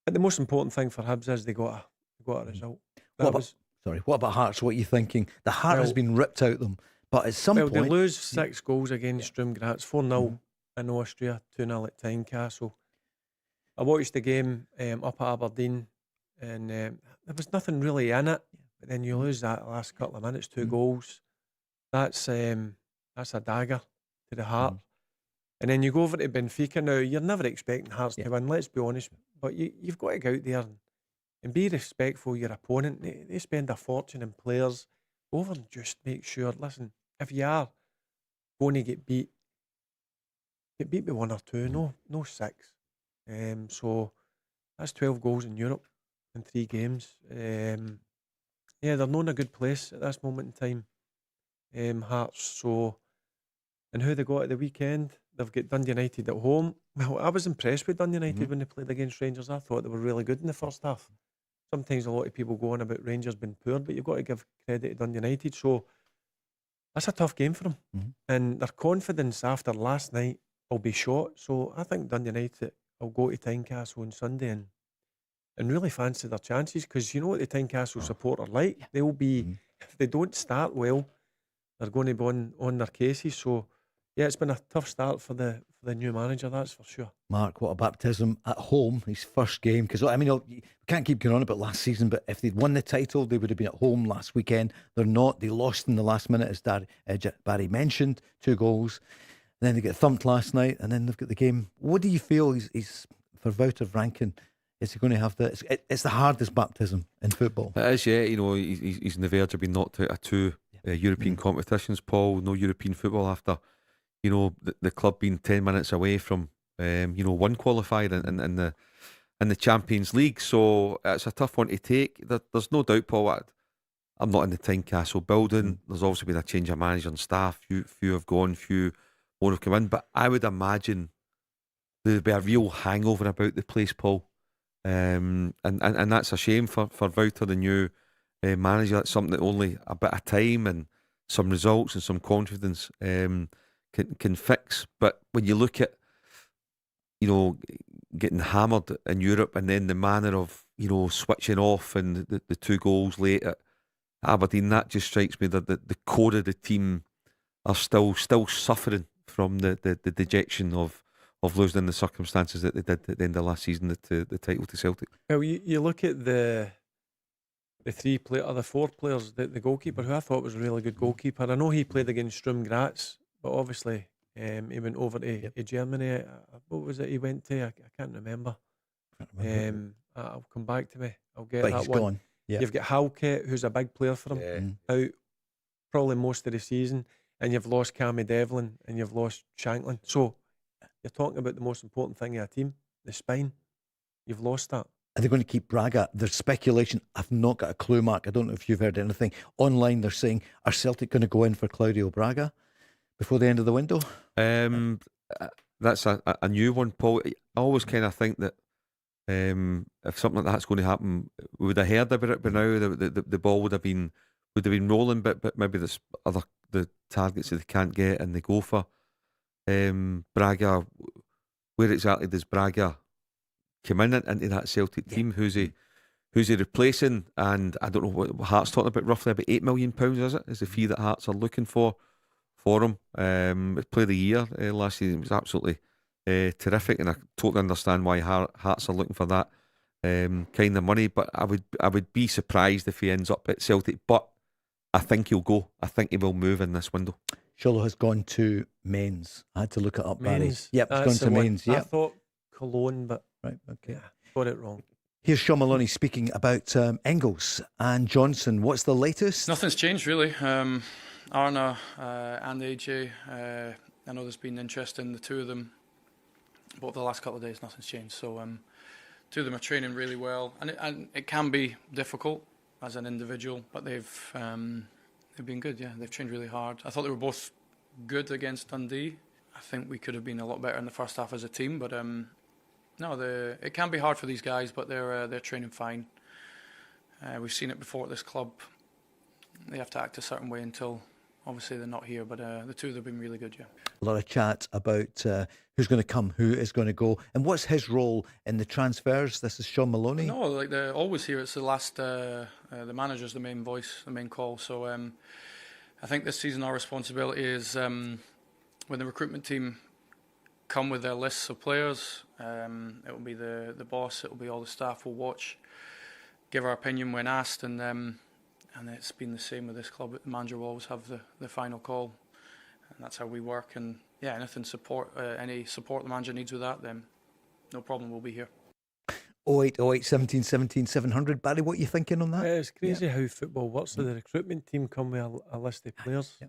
But the most important thing for Hibs is they got a result. What about Hearts? What are you thinking? The heart has been ripped out of them. But at some point... they lose 6 goals against Sturm Graz, 4-0 in Austria, 2-0 at Tynecastle. I watched the game up at Aberdeen, and there was nothing really in it. But then you lose that last couple of minutes, 2 goals. That's a dagger to the heart. And then you go over to Benfica. Now, you're never expecting Hearts to win, let's be honest. But you've got to go out there and be respectful of your opponent. They spend a fortune in players. Go over and just make sure, listen, if you are going to get beat by 1 or 2, no 6. So that's 12 goals in Europe in 3 games. They're not in a good place at this moment in time, Hearts. So, and who they got at the weekend? They've got Dundee United at home. Well, I was impressed with Dundee United when they played against Rangers. I thought they were really good in the first half. Sometimes a lot of people go on about Rangers being poor, but you've got to give credit to Dundee United. So that's a tough game for them. And their confidence after last night will be shot. So I think Dundee United will go to Tynecastle on Sunday and really fancy their chances, because you know what the Tynecastle support are like. They'll be, if they don't start well, they're going to be on their cases. So yeah, it's been a tough start for the new manager, that's for sure. Mark, what a baptism at home, his first game. Because, I mean, we can't keep going on about last season, but if they'd won the title, they would have been at home last weekend. They're not. They lost in the last minute, as Barry mentioned, 2 goals. And then they get thumped last night, and then they've got the game. What do you feel he's for Wouter Rankin? Is he going to have it's the hardest baptism in football. It is, yeah. He's on the verge of being knocked out of 2 European competitions, Paul. No European football after the club being 10 minutes away from one qualifier in the Champions League. So it's a tough one to take. There's no doubt, Paul. I'm not in the Tynecastle building. There's also been a change of manager and staff. Few have gone, few more have come in. But I would imagine there'd be a real hangover about the place, Paul. And that's a shame for Wouter, the new manager. That's something that only a bit of time and some results and some confidence can fix. But when you look at getting hammered in Europe, and then the manner of switching off and the 2 goals late at Aberdeen, that just strikes me that the core of the team are still suffering from the dejection of losing in the circumstances that they did at the end of last season, the title to Celtic. Well, you look at the 4 players, the goalkeeper, who I thought was a really good goalkeeper. I know he played against Sturm Graz, but obviously he went over to Germany. What was it he went to? I can't remember. I'll come back to me. I'll get that one. Gone. Yeah. You've got Halkett, who's a big player for him, out probably most of the season, and you've lost Cammy Devlin and you've lost Shanklin. So you're talking about the most important thing in a team, the spine. You've lost that. Are they going to keep Braga? There's speculation. I've not got a clue, Mark. I don't know if you've heard anything. Online, they're saying, are Celtic going to go in for Claudio Braga before the end of the window? That's a new one, Paul. I always kind of think that if something like that's going to happen, we would have heard about it by now. The ball would have been would have been rolling, but maybe there's the targets that they can't get and they go for. Braga, where exactly does Braga come into that Celtic team? Who's he replacing? And I don't know what Hearts talking about. Roughly about £8 million, is it? Is the fee that Hearts are looking for him? Play of the year last season. It was absolutely terrific, and I totally understand why Hearts are looking for that kind of money. But I would be surprised if he ends up at Celtic. But I think he'll go. I think he will move in this window. Sholo has gone to Mainz. I had to look it up, Barry. Mainz. Yep, it's That's gone to the one. Mainz. I Yep. thought Cologne, but Right, okay. yeah, got it wrong. Here's Sean Maloney speaking about Engels and Johnson. What's the latest? Nothing's changed really. Arna and AJ, I know there's been interest in the two of them, but over the last couple of days nothing's changed. So two of them are training really well, and it can be difficult as an individual, but they've been good. Yeah, they've trained really hard. I thought they were both good against Dundee. I think we could have been a lot better in the first half as a team, but no, it can be hard for these guys, but they're training fine. We've seen it before at this club. They have to act a certain way until obviously they're not here, but the two of them have been really good, yeah. A lot of chat about who's going to come, who is going to go, and what's his role in the transfers. This is Sean Maloney. No, like they're always here. It's the last, the manager's the main voice, the main call. So I think this season our responsibility is when the recruitment team come with their lists of players, it will be the boss, it will be all the staff will watch, give our opinion when asked, and it's been the same with this club. The manager will always have the final call, and that's how we work. And yeah, any support the manager needs with that, then no problem, we'll be here. 0808 17 17 700. Barry, what are you thinking on that? It's crazy how football works. So the recruitment team come with a list of players.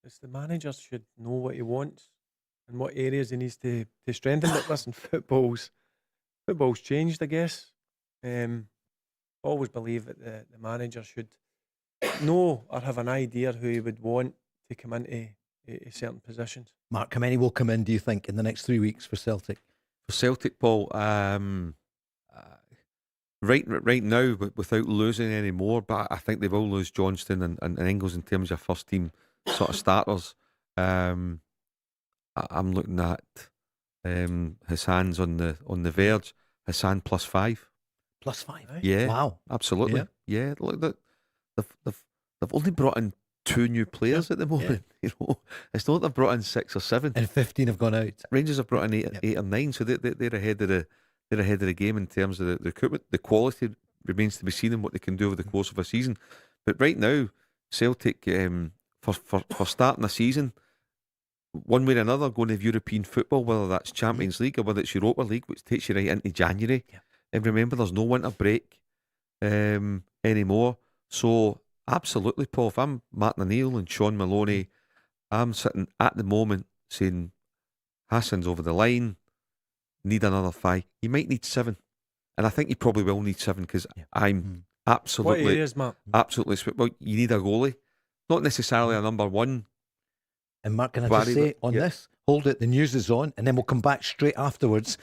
It's the manager should know what he wants and what areas he needs to strengthen. But listen, football's changed, I guess. Always believe that the manager should know or have an idea who he would want to come into certain positions. Mark, how many will come in, do you think, in the next 3 weeks for Celtic? For Celtic, Paul, right now, without losing any more, but I think they will lose Johnston and Engels in terms of first team sort of starters. I'm looking at Hassan's on the verge. Hassan +5. +5. Yeah. Wow. Absolutely. Yeah. Look, they've only brought in 2 new players at the moment. You know, it's not they've brought in 6 or 7, and 15 have gone out. Rangers have brought in 8 or 9, so they're ahead of the game in terms of the recruitment. The quality remains to be seen in what they can do over the course of a season. But right now, Celtic for starting a season, one way or another, going to European football, whether that's Champions League or whether it's Europa League, which takes you right into January. And remember, there's no winter break anymore. So absolutely, Paul, if I'm Martin O'Neill and Sean Maloney, I'm sitting at the moment saying Hassan's over the line, need another 5. You might need 7. And I think you probably will need 7 because I'm absolutely... What areas, Matt? Absolutely. Well, you need a goalie. Not necessarily a number 1. And Mark, can I just say on this, hold it, the news is on, and then we'll come back straight afterwards.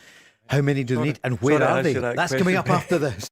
How many do they need and where are they? That's coming up after this.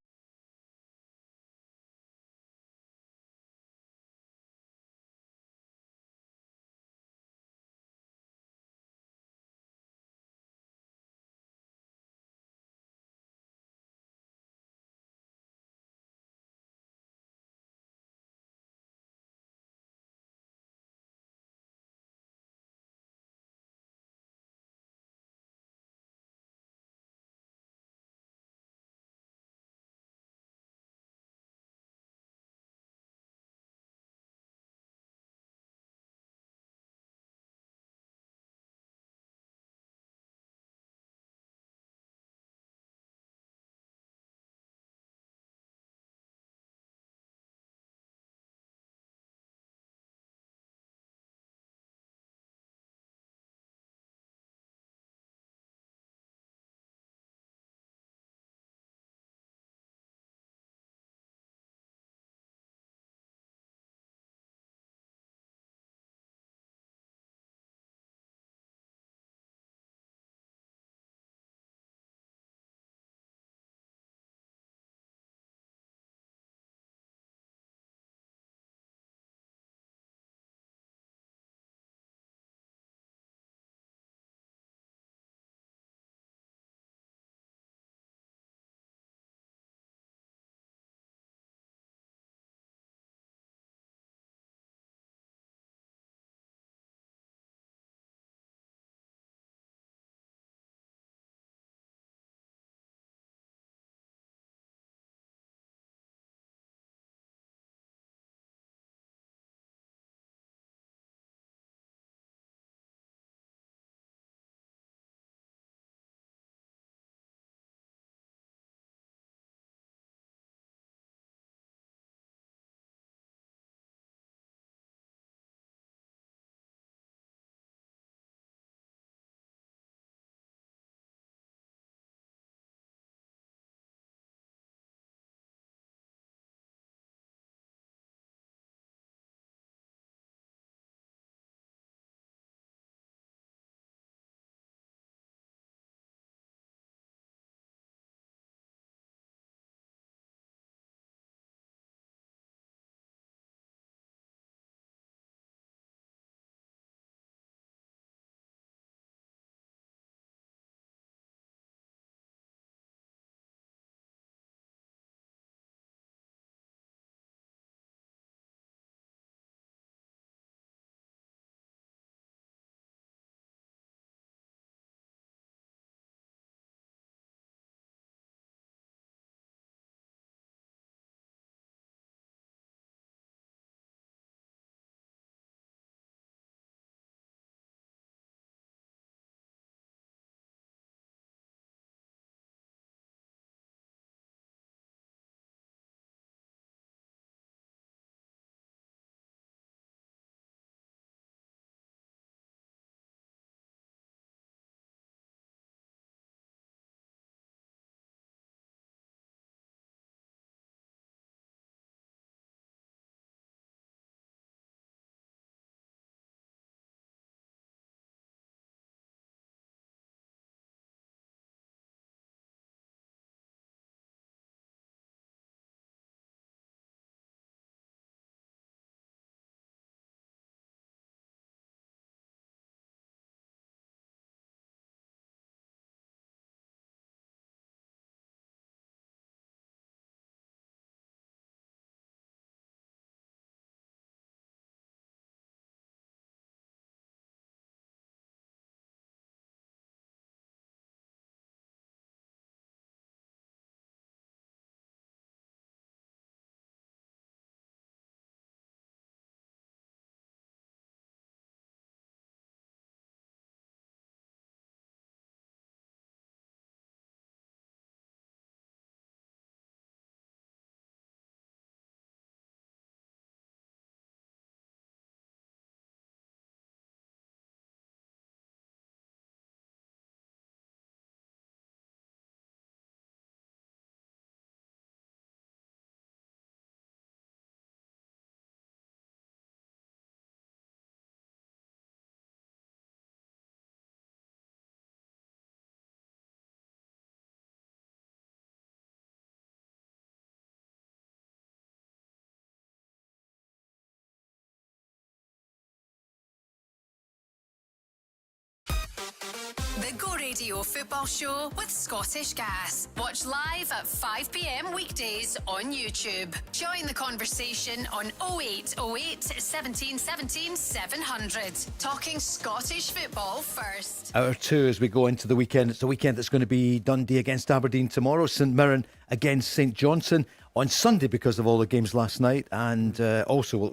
The Go Radio Football Show with Scottish Gas. Watch live at 5 p.m. weekdays on YouTube. Join the conversation on 0808 1717 700. Talking Scottish football first. Hour 2 as we go into the weekend. It's a weekend that's going to be Dundee against Aberdeen tomorrow, St Mirren against St Johnstone on Sunday because of all the games last night, and also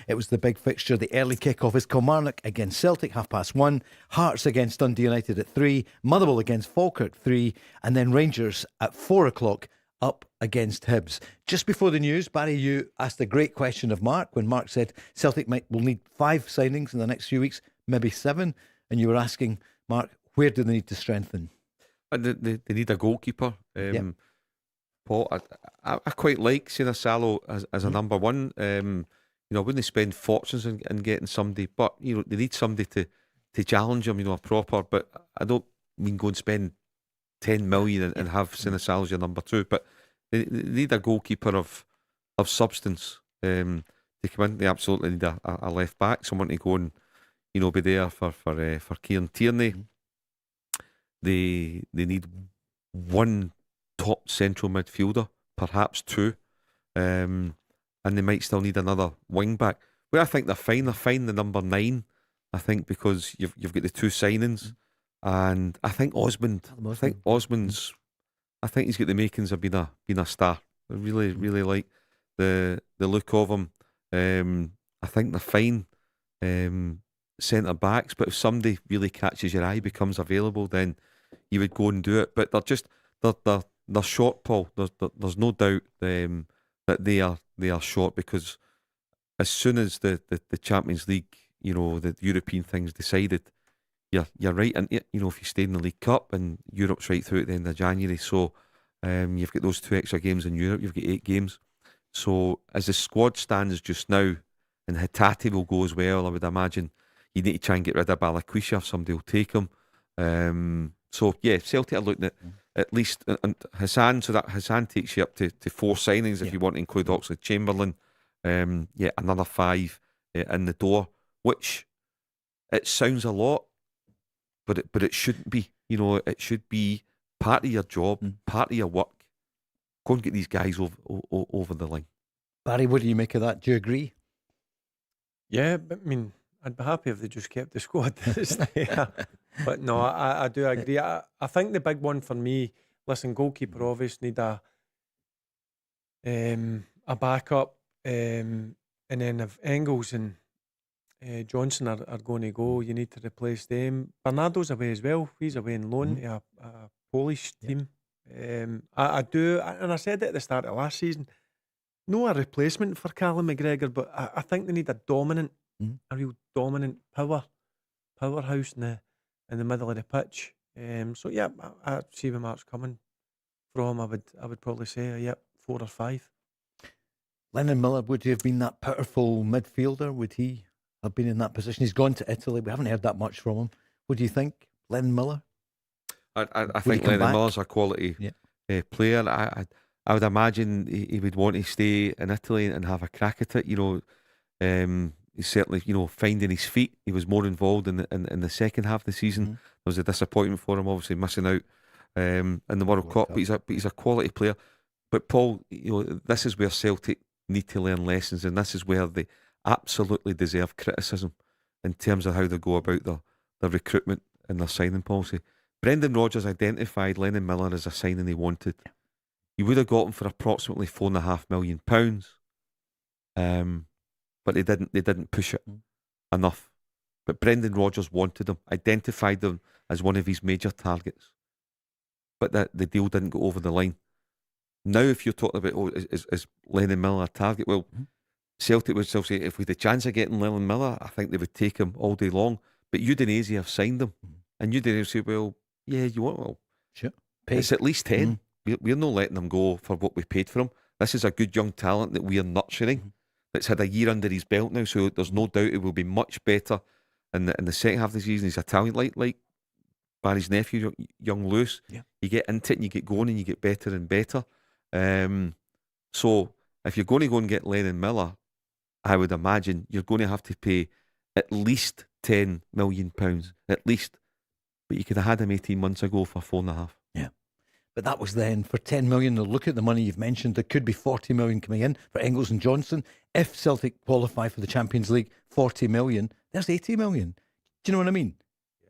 it was the big fixture. The early kick-off is Kilmarnock against Celtic, 1:30. Hearts against Dundee United at 3. Motherwell against Falkirk 3, and then Rangers at 4 o'clock up against Hibs. Just before the news, Barry, you asked a great question of Mark when Mark said Celtic will need 5 signings in the next few weeks, maybe 7, and you were asking Mark, where do they need to strengthen? They need a goalkeeper. Paul, I quite like Sinisalo as a number one. When they spend fortunes in getting somebody, but they need somebody to challenge them. A proper. But I don't mean go and spend 10 million and have Sinisalo as your number 2. But they need a goalkeeper of substance to come in. They absolutely need a left back, someone to go and be there for Kieran Tierney. They need one top central midfielder, perhaps 2, and they might still need another wing back. Where I think they're fine the number 9. I think because you've got the 2 signings, and I think Osmond. I think he's got the makings of being a star. I really like the look of him. I think they're fine centre backs, but if somebody really catches your eye, becomes available, then you would go and do it. But they're short, Paul. There's no doubt that they are short, because as soon as the Champions League, the European things decided, you're right in it. If you stay in the League Cup, and Europe's right through at the end of January, so you've got those 2 extra games in Europe. You've got 8 games. So as the squad stands just now, and Hatate will go as well, I would imagine you need to try and get rid of Balikwisha if somebody will take him. So yeah, Celtic are looking at least and Hassan. So that Hassan takes you up to 4 signings if you want to include Oxlade Chamberlain. Another 5 in the door, which it sounds a lot, but it shouldn't be. It should be part of your job, part of your work. Go and get these guys over the line. Barry, what do you make of that? Do you agree? Yeah, but I mean, I'd be happy if they just kept the squad. But no, I do agree. I think the big one for me, listen, goalkeeper obviously need a backup, and then if Engels and Johnson are going to go, you need to replace them. Bernardo's away as well. He's away on loan to a Polish team. I do, and I said it at the start of last season, no a replacement for Callum McGregor, but I think they need a real dominant powerhouse in the middle of the pitch. So yeah, I see where Mark's coming from. I would probably say 4 or 5. Lennon Miller, would he have been that powerful midfielder? Would he have been in that position? He's gone to Italy. We haven't heard that much from him. What do you think, Lennon Miller? I think Lennon Miller's a quality player. I would imagine he would want to stay in Italy and have a crack at it. He's certainly, finding his feet. He was more involved in the second half of the season. There was a disappointment for him, obviously missing out in the World Cup. But he's a quality player. But Paul, this is where Celtic need to learn lessons, and this is where they absolutely deserve criticism in terms of how they go about their recruitment and their signing policy. Brendan Rodgers identified Lennon Miller as a signing he wanted. You would have got him for approximately £4.5 million. But they didn't push it enough. But Brendan Rodgers wanted him, identified him as one of his major targets. But the deal didn't go over the line. Now, if you're talking about, is Lennon Miller a target? Well, Celtic would still say, if we had a chance of getting Lennon Miller, I think they would take him all day long. But Udinese have signed him. And Udinese say, well, yeah, you want, well, sure. It's at least 10. We're not letting them go for what we paid for him. This is a good young talent that we are nurturing. That's had a year under his belt now, so there's no doubt it will be much better in the second half of the season. He's a talent like Barry's nephew, young Lewis. You get into it and you get going and you get better and better. So if you're going to go and get Lennon Miller, I would imagine you're going to have to pay at least £10 million, at least. but you could have had him 18 months ago for 4.5. Yeah. But that was then for 10 million. Now look at the money you've mentioned. There could be 40 million coming in for Engels and Johnson. If Celtic qualify for the Champions League, 40 million, there's 80 million. Do you know what I mean?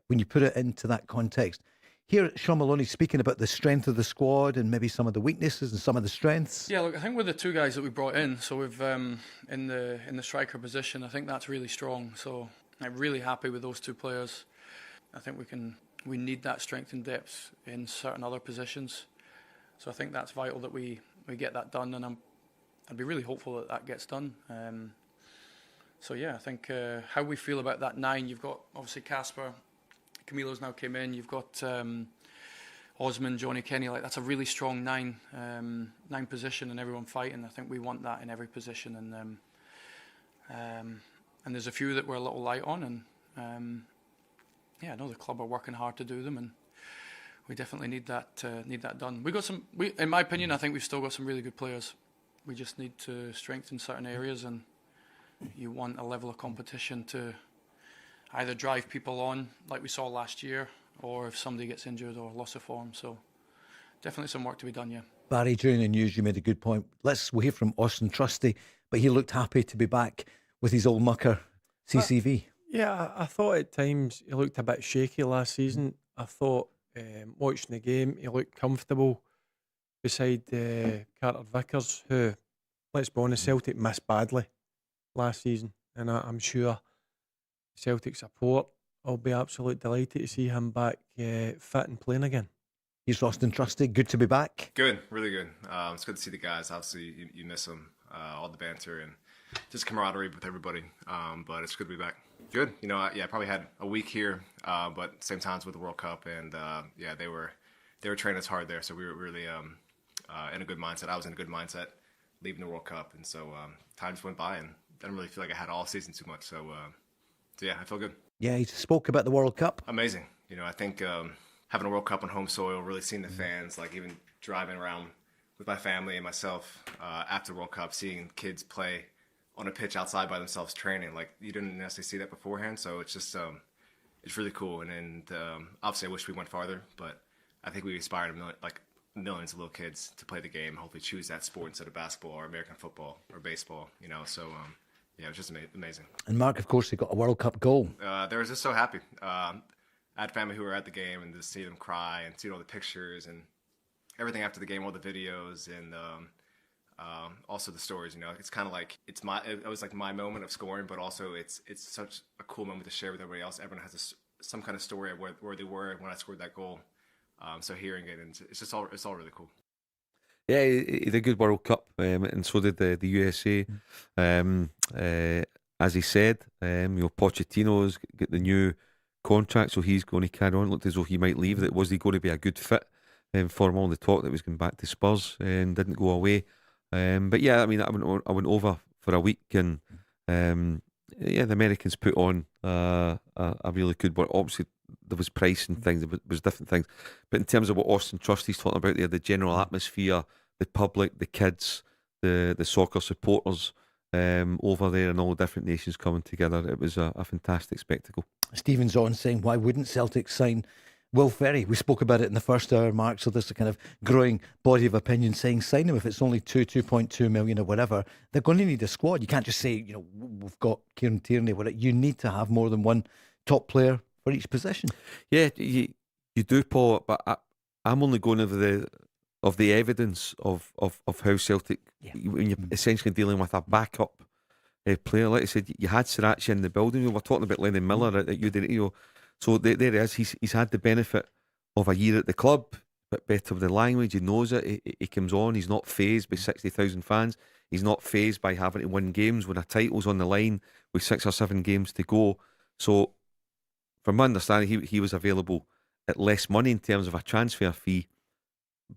When you put it into that context. Here, Sean Maloney speaking about the strength of the squad and maybe some of the weaknesses and some of the strengths. Yeah, look, I think with the two guys that we brought in, so we've in the striker position, I think that's really strong. So I'm really happy with those two players. I think we need that strength and depth in certain other positions. So I think that's vital that we get that done, and I'd be really hopeful that that gets done. So yeah, I think how we feel about that 9, you've got obviously Casper, Camilo's now came in, you've got Osman, Johnny Kenny, like that's a really strong 9 position and everyone fighting. I think we want that in every position, and there's a few that we're a little light on, and yeah, I know the club are working hard to do them, and we definitely need that done. In my opinion, I think we've still got some really good players. We just need to strengthen certain areas, and you want a level of competition to either drive people on, like we saw last year, or if somebody gets injured or loss of form. So definitely some work to be done, yeah. Barry, during the news, you made a good point. We'll hear from Austin Trusty, but he looked happy to be back with his old mucker, CCV. Yeah, I thought at times he looked a bit shaky last season. I thought watching the game, he looked comfortable beside Carter Vickers, who, let's be honest, Celtic missed badly last season. And I'm sure Celtic support will be absolutely delighted to see him back fit and playing again. He's Austin Trusty. Good to be back. Good, really good. It's good to see the guys. Obviously, you miss them, all the banter and just camaraderie with everybody. But it's good to be back. Good. I probably had a week here, but same times with the World Cup, and yeah, they were training us hard there, so we were really in a good mindset. I was in a good mindset leaving the World Cup, and so time just went by, and I didn't really feel like I had all season too much. So yeah, I feel good. Yeah, he spoke about the World Cup. Amazing. I think having a World Cup on home soil, really seeing the fans, like even driving around with my family and myself after the World Cup, seeing kids play on a pitch outside by themselves training, like you didn't necessarily see that beforehand. So it's just it's really cool. And obviously I wish we went farther, but I think we inspired millions of little kids to play the game, hopefully choose that sport instead of basketball or American football or baseball. So yeah, it was just amazing. And Mark, of course, he got a World Cup goal. They were just so happy. I had family who were at the game, and to see them cry and see all the pictures and everything after the game, all the videos, and also the stories. It's kind of like it was like my moment of scoring, but also it's such a cool moment to share with everybody else. Everyone has some kind of story of where they were when I scored that goal. So hearing it, and it's all really cool. Yeah, he did a good World Cup, and so did the USA. As he said, Pochettino's got the new contract, so he's going to carry on. It looked as though he might leave. Was he going to be a good fit for him? All the talk that was going back to Spurs and didn't go away. But yeah, I mean, I went over for a week, and yeah, the Americans put on a really good work. Obviously, there was price and things, there was different things. But in terms of what Austin Trusty's talking about there, the general atmosphere, the public, the kids, the soccer supporters over there, and all the different nations coming together, it was a fantastic spectacle. Stephen's on saying, why wouldn't Celtic sign Will Ferry? We spoke about it in the first hour, Mark, so there's a kind of growing body of opinion saying sign him if it's only 2.2 million or whatever. They're going to need a squad. You can't just say, we've got Kieran Tierney. You need to have more than one top player for each position. Yeah, you do, Paul, but I'm only going over the evidence of how Celtic, when you're essentially dealing with a backup player. Like I said, you had Sriracha in the building. We were talking about Lennon Miller at Udinese. So there he is. He's had the benefit of a year at the club, but better with the language. He knows it. He comes on. He's not fazed by 60,000 fans. He's not fazed by having to win games when a title's on the line with 6 or 7 games to go. So from my understanding, he was available at less money in terms of a transfer fee,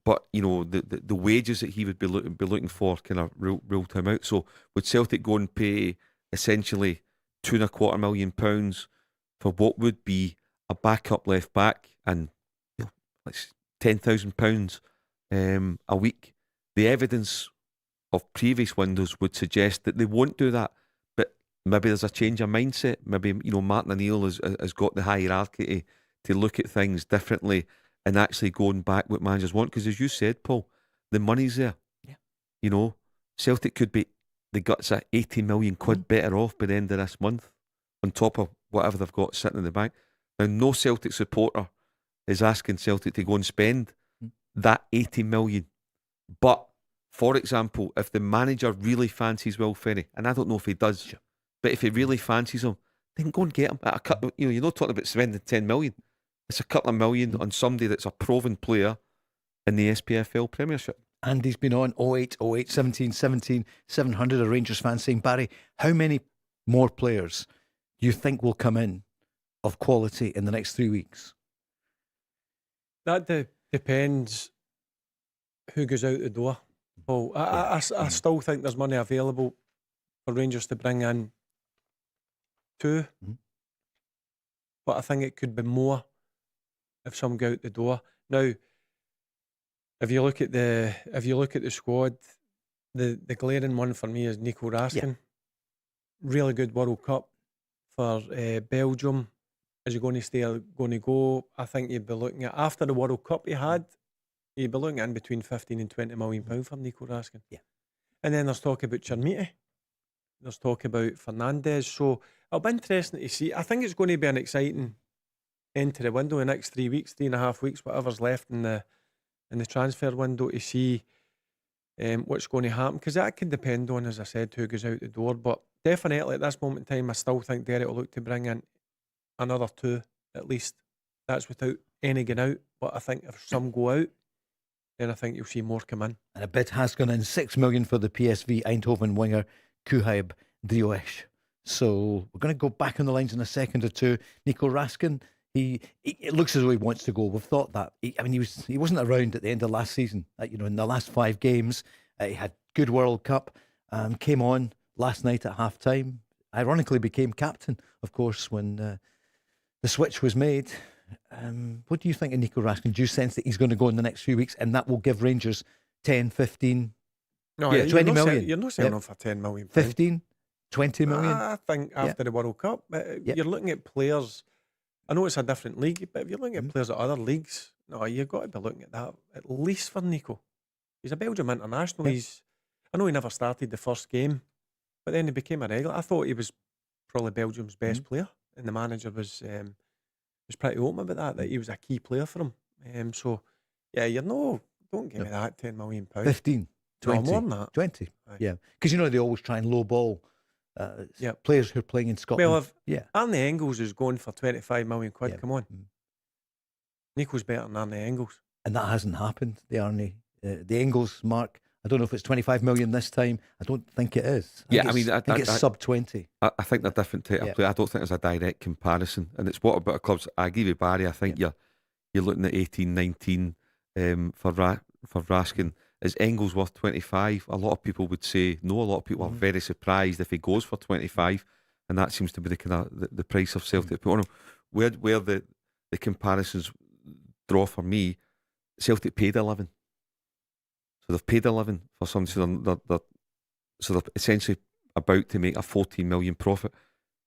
but the wages that he would be looking for kind of ruled him out. So would Celtic go and pay essentially £2.25 million for what would be a backup left back and like £10,000 a week? The evidence of previous windows would suggest that they won't do that. But maybe there's a change of mindset. Maybe Martin O'Neill has got the hierarchy to look at things differently and actually going back what managers want. Because as you said, Paul, the money's there. Yeah. You know, Celtic could be the guts at 80 million quid better off by the end of this month, on top of whatever they've got sitting in the bank. Now, no Celtic supporter is asking Celtic to go and spend that 80 million. But, for example, if the manager really fancies Will Ferry, and I don't know if he does, but if he really fancies him, then go and get him at a couple. You know, you're not talking about spending 10 million. It's a couple of million on somebody that's a proven player in the SPFL Premiership. And he's been on 08, 08, 17, 17, 700. A Rangers fan saying, Barry, how many more players do you think will come in of quality in the next 3 weeks? That depends who goes out the door. Paul, I still think there's money available for Rangers to bring in 2, but I think it could be more if some go out the door. Now, if you look at the squad, the glaring one for me is Nico Raskin. Really good World Cup for Belgium. Is he going to stay or going to go? I think you'd be looking at, after the World Cup he had, you'd be looking at in between 15 and 20 million pounds for Nico Raskin. Yeah. And then there's talk about Chermiti. There's talk about Fernandez. So it'll be interesting to see. I think it's going to be an exciting end to the window in the next 3 weeks, 3.5 weeks, whatever's left in the transfer window, to see what's going to happen, because that can depend on, as I said, who goes out the door. But definitely at this moment in time, I still think Derek will look to bring in another 2 at least. That's without any going out. But I think if some go out, then I think you'll see more come in. And a bid has gone in, 6 million for the PSV Eindhoven winger Kuhaib Driosh. So we're going to go back on the lines in a second or two. Nico Raskin, it looks as though he wants to go. We've thought that. He wasn't around at the end of last season. In the last 5 games, he had good World Cup. Came on last night at half time. Ironically, became captain, of course, when the switch was made. What do you think of Nico Raskin? Do you sense that he's going to go in the next few weeks, and that will give Rangers 10, 15, 20 million? You're not selling off for 10 million. 15, 20 million? I think after the World Cup, you're looking at players. I know it's a different league, but if you're looking at players at other leagues, you've got to be looking at that at least for Nico. He's a Belgium international. I know he never started the first game, but then he became a regular. I thought he was probably Belgium's best player, and the manager was pretty open about that he was a key player for him. So, don't give me that, £10 million. 15, 20. No, more than that. 20, yeah. Because, they always try and lowball players who are playing in Scotland. Well, if Arne Engels is going for 25 million quid, come on. Nico's better than Arne Engels. And that hasn't happened, the Engels mark. I don't know if it's 25 million this time. I don't think it is. I think it's sub 20. I think they're different type of play. I don't think there's a direct comparison. And it's what about clubs? I agree with Barry. I think you're looking at 18, 19 for Raskin. Is Engels worth 25? A lot of people would say no. A lot of people are very surprised if he goes for 25, and that seems to be the kind of the price of Celtic put on him. Where the comparisons draw for me, Celtic paid 11. So they've paid 11 for something. So they're essentially about to make a 14 million profit.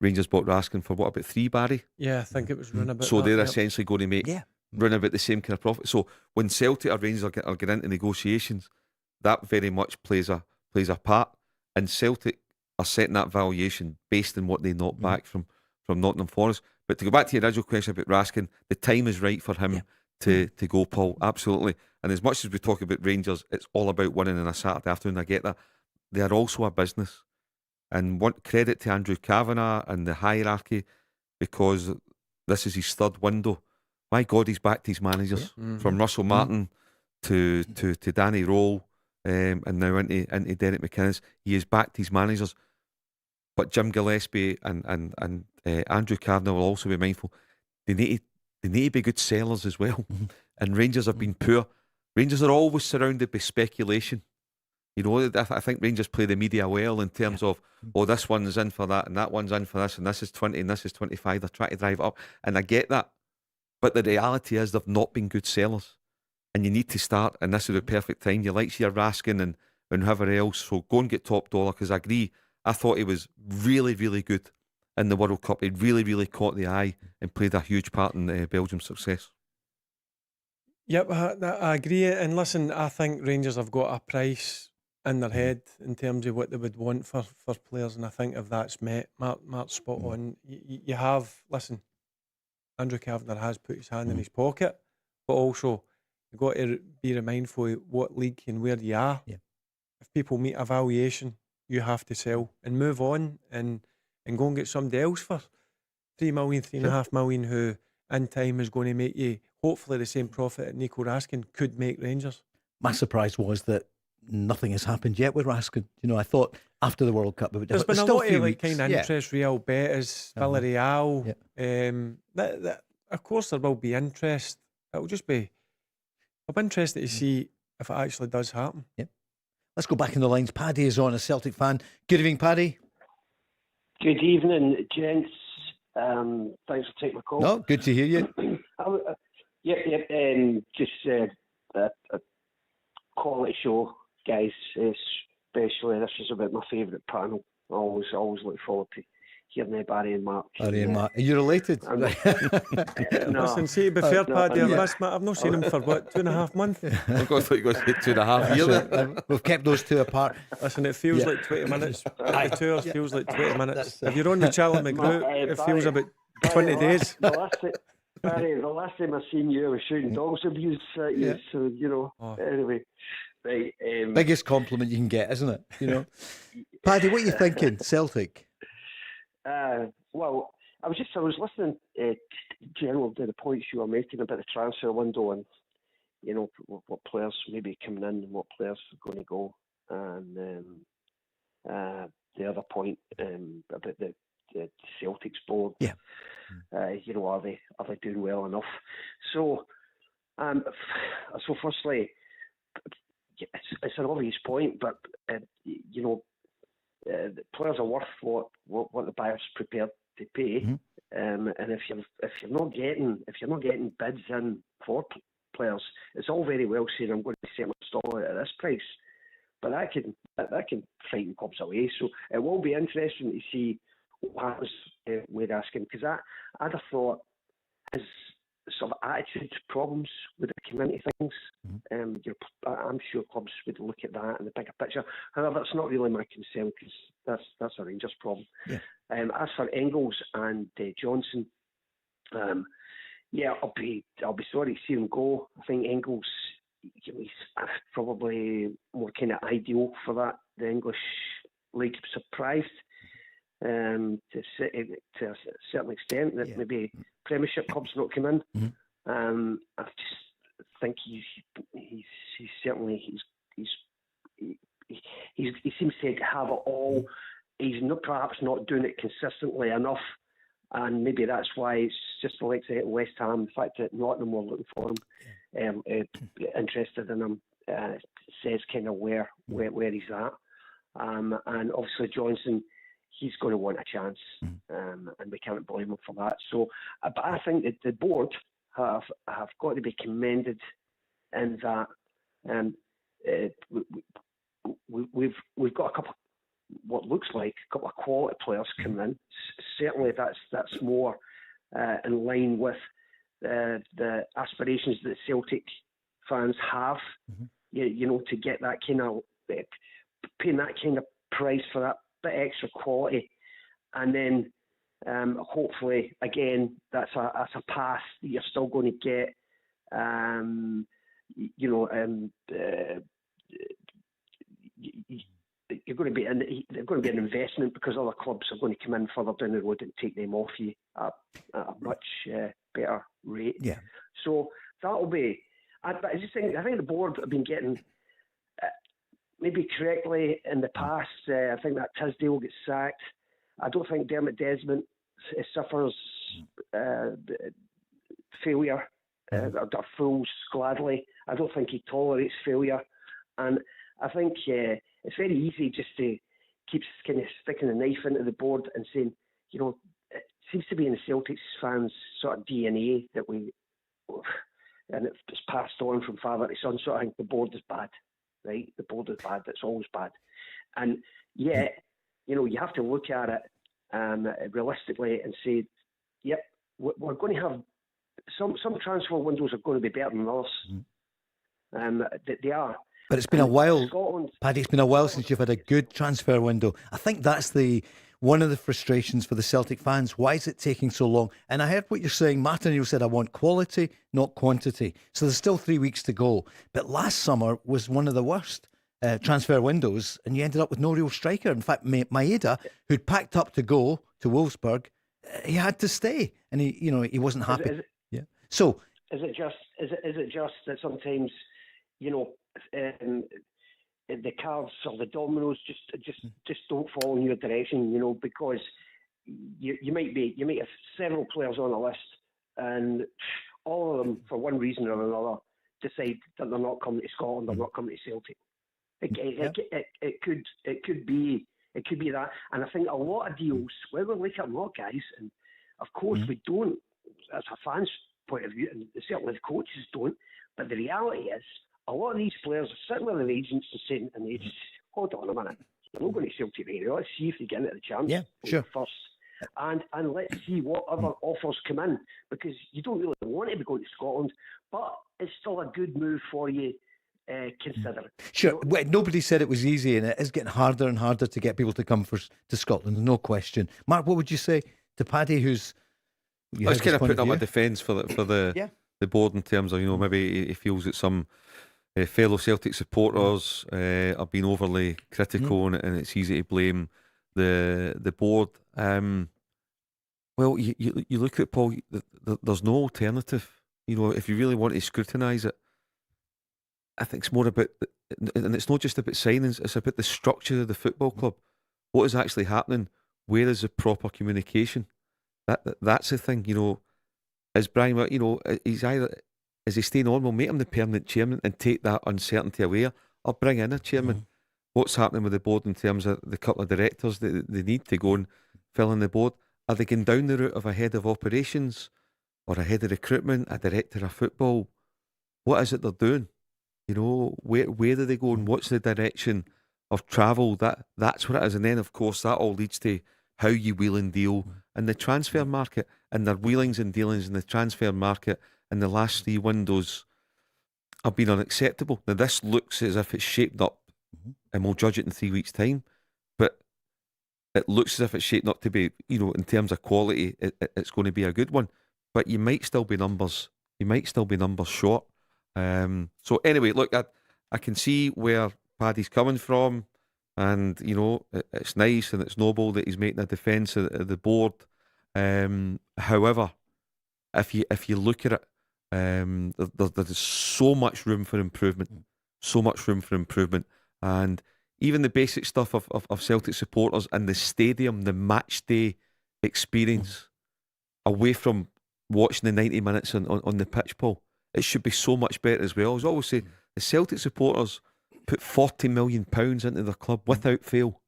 Rangers bought Raskin for what, about 3, Barry? Yeah, I think it was run about. So they're essentially going to make run about the same kind of profit. So when Celtic or Rangers are getting into negotiations, that very much plays a part. And Celtic are setting that valuation based on what they knock back from Nottingham Forest. But to go back to your original question about Raskin, the time is right for him to go, Paul. Absolutely. And as much as we talk about Rangers, it's all about winning on a Saturday afternoon. I get that. They are also a business. And credit to Andrew Kavanagh and the hierarchy, because this is his third window. My God, he's backed his managers from Russell Martin to Danny Rowe and now into Derek McInnes. He has backed his managers. But Jim Gillespie and Andrew Kavanagh will also be mindful. They need to be good sellers as well. And Rangers have been poor. Rangers are always surrounded by speculation. I think Rangers play the media well in terms of, this one's in for that and that one's in for this and this is 20 and this is 25. They're trying to drive it up. And I get that. But the reality is they've not been good sellers. And you need to start, and this is the perfect time. You like your Raskin and whoever else. So go and get top dollar, because I agree. I thought he was really, really good in the World Cup. He really, really caught the eye and played a huge part in Belgium's success. Yep, I agree. And listen, I think Rangers have got a price in their head in terms of what they would want for players, and I think if that's met, Mark's spot on. You have, listen, Andrew Kavanagh has put his hand in his pocket, but also you've got to be mindful of what league and where you are. Yeah. If people meet a valuation, you have to sell and move on and go and get somebody else for 3 million, 3.5 million, who in time is going to make you hopefully the same profit that Nico Raskin could make Rangers. My surprise was that nothing has happened yet with Raskin. You know, I thought after the World Cup, there's been a lot of like kind of interest, Real Betis, Villarreal. Of course, there will be interest. It'll just be. I'm interested to see if it actually does happen. Yeah. Let's go back in the lines. Paddy is on, a Celtic fan. Good evening, Paddy. Good evening, gents. Thanks for taking my call. No, good to hear you. Just a quality show, guys. Especially this is about my favourite panel. I always look forward to hearing Barry and Mark. Barry and Mark. Are you related? No. Listen, see, to be fair, Paddy, I've not seen him for what, 2.5 months? I thought you were going to say 2.5 years. We've kept those two apart. Listen, it feels like 20 minutes. The tours feels like 20 minutes. If you're on the Charlie McGrew, it feels about 20 days. Barry, the last time I seen you, I was shooting dogs abuse at you, so, you know, anyway. Right, biggest compliment you can get, isn't it? You know, Paddy, what are you thinking, Celtic? Well, I was listening general to the points you were making about the transfer window and, you know, what players may be coming in and what players are going to go, and the other point about the Celtic's board. Yeah. You know, are they doing well enough? So firstly, it's an obvious point, but you know, the players are worth what the buyer's prepared to pay, and if you're not getting bids in for players, it's all very well saying I'm going to set my stall out at this price, but that can frighten clubs away. So it will be interesting to see what happens with Raskin, because I'd have thought his sort of attitude problems with the community things. I'm sure clubs would look at that in the bigger picture. However, that's not really my concern, because that's a Rangers problem. Yeah. As for Engels and Johnson, I'll be sorry to see him go. I think Engels, he's probably more kind of ideal for the English league. Surprised to a certain extent that maybe Premiership clubs not come in. I just think he seems to have it all. He's perhaps not doing it consistently enough, and maybe that's why it's just the likes of West Ham. The fact that Nottingham were looking for him, interested in him, says kind of where he's at, and obviously Johnson. He's going to want a chance, and we can't blame him for that. So, but I think that the board have got to be commended in that we've got a couple, what looks like a couple of quality players coming in. Certainly, that's more in line with the aspirations that Celtic fans have. You know, to get that kind of paying that kind of price for that bit extra quality, and then hopefully again that's a path that you're still going to get. You're going to be they're going to be an investment, because other clubs are going to come in further down the road and take them off you at a much better rate. Yeah. So that'll be. I think the board have been getting. Maybe correctly in the past, I think that Tisdale gets sacked. I don't think Dermot Desmond suffers failure or fools gladly. I don't think he tolerates failure, and I think it's very easy just to keep kind of sticking a knife into the board and saying, you know, it seems to be in the Celtics fans' sort of DNA that and it's passed on from father to son. So I think the board is bad. Right, the board is bad. It's always bad, and yet, you know, you have to look at it realistically and say, yep, we're going to have some transfer windows are going to be better than others. They are. But it's been a while, Scotland, Paddy. It's been a while since you've had a good transfer window. I think that's one of the frustrations for the Celtic fans. Why is it taking so long? And I heard what you're saying. Martin, you said, I want quality, not quantity. So there's still 3 weeks to go. But last summer was one of the worst transfer windows, and you ended up with no real striker. In fact, Maeda, who'd packed up to go to Wolfsburg, he had to stay, and he wasn't happy. Yeah. So is it just that sometimes, the cards or the dominoes just don't fall in your direction, because you might have several players on a list, and all of them, for one reason or another, decide that they're not coming to Scotland, they're not coming to Celtic. It could be that, and I think a lot of deals, whether we like it or not, guys, and of course we don't, as a fan's point of view, and certainly the coaches don't, but the reality is, a lot of these players are sitting with their agents and they just, hold on a minute, they're not going to Celtic Radio. Let's see if they get into the chance. Yeah, sure. First. And let's see what other offers come in, because you don't really want to be going to Scotland, but it's still a good move for you, considering. Sure. Well, nobody said it was easy, and it is getting harder and harder to get people to come to Scotland, no question. Mark, what would you say to Paddy, who's... I was kind of putting up a defence for the board in terms of, maybe he feels that some fellow Celtic supporters are being overly critical, and it's easy to blame the board. Well, you look at Paul. There's no alternative. If you really want to scrutinise it, I think it's more about, and it's not just about signings. It's about the structure of the football club. What is actually happening? Where is the proper communication? That's the thing. As Brian, he's either. Is he staying on? We'll make him the permanent chairman and take that uncertainty away, or bring in a chairman. What's happening with the board in terms of the couple of directors that they need to go and fill in the board? Are they going down the route of a head of operations or a head of recruitment, a director of football? What is it they're doing? Where are they going? What's the direction of travel? That's what it is. And then, of course, that all leads to how you wheel and deal in the transfer market, and their wheelings and dealings in the transfer market in the last 3 windows have been unacceptable. Now, this looks as if it's shaped up, and we'll judge it in 3 weeks' time, but it looks as if it's shaped up to be, in terms of quality, it's going to be a good one. But you might still be numbers short. So anyway, look, I can see where Paddy's coming from, and it's nice and it's noble that he's making a defence of the board. However, if you look at it, there's so much room for improvement, and even the basic stuff of Celtic supporters and the stadium, the match day experience, away from watching the 90 minutes on the pitch, Paul, it should be so much better as well. As I always say, the Celtic supporters put £40 million into their club without fail,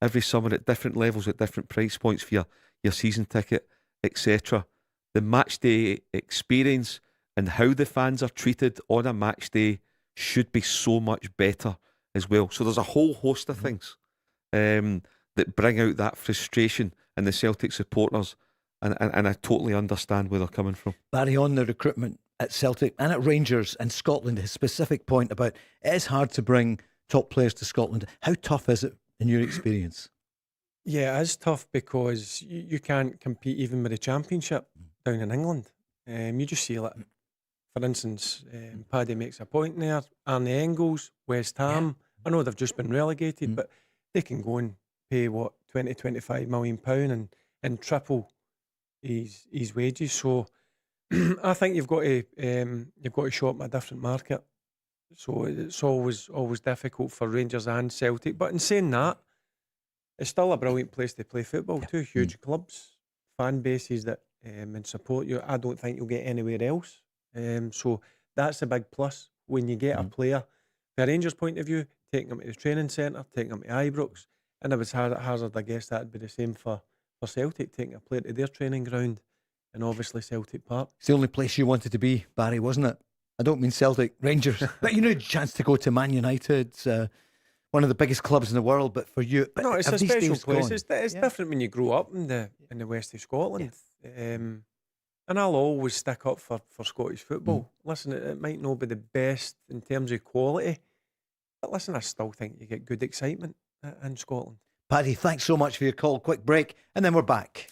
every summer at different levels, at different price points for your season ticket, etc. The match day experience and how the fans are treated on a match day should be so much better as well. So there's a whole host of things that bring out that frustration in the Celtic supporters, and I totally understand where they're coming from. Barry, on the recruitment at Celtic and at Rangers and Scotland, his specific point about it is hard to bring top players to Scotland. How tough is it in your experience? Yeah, it is tough because you can't compete even with the Championship down in England. You just see it. For instance, Paddy makes a point there. Arnie Engels, West Ham. I know they've just been relegated, but they can go and pay, 20-25 million pound and triple his wages. So I think you've got to shop a different market. So it's always difficult for Rangers and Celtic. But in saying that, it's still a brilliant place to play football. Two huge clubs, fan bases that and support you. I don't think you'll get anywhere else. So that's a big plus when you get a player. From a Rangers point of view, taking them to the training centre, taking them to Ibrox, and if it's Hazard, I guess that'd be the same for Celtic, taking a player to their training ground, and obviously Celtic Park. It's the only place you wanted to be, Barry, wasn't it? I don't mean Celtic, Rangers, but a chance to go to Man United. one of the biggest clubs in the world, but for you, but No, it's have a these special days place. gone? It's Yeah. different when you grow up in the west of Scotland. And I'll always stick up for Scottish football. Listen, it might not be the best in terms of quality, but listen, I still think you get good excitement in Scotland. Paddy, thanks so much for your call. Quick break, and then we're back.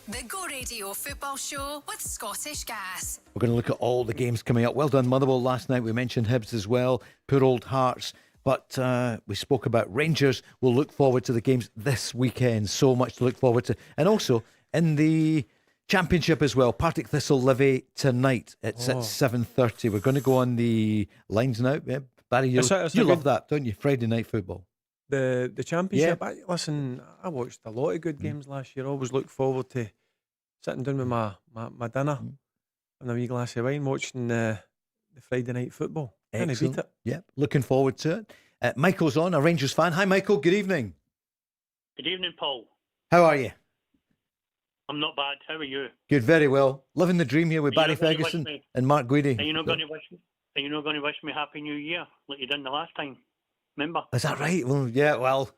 The Go Radio Football Show with Scottish Gas. We're going to look at all the games coming up. Well done, Motherwell last night. We mentioned Hibs as well. Poor old Hearts. But we spoke about Rangers. We'll look forward to the games this weekend. So much to look forward to. And also in the Championship as well. Partick Thistle Livy tonight. It's at 7:30. We're going to go on the lines now. Yeah, Barry, you love that, don't you? Friday night football. The Championship. Listen, I watched a lot of good games last year. Always look forward to sitting down with my dinner and a wee glass of wine, watching the Friday night football. Can't beat it. Yeah, looking forward to it. Michael's on, a Rangers fan. Hi, Michael. Good evening. Good evening, Paul. How are you? I'm not bad. How are you? Good, very well. Living the dream here with Barry Ferguson and Mark Guidi. Are you not going to wish me? Are you not going to wish me Happy New Year like you did the last time? Remember? Is that right? Well, yeah. Well,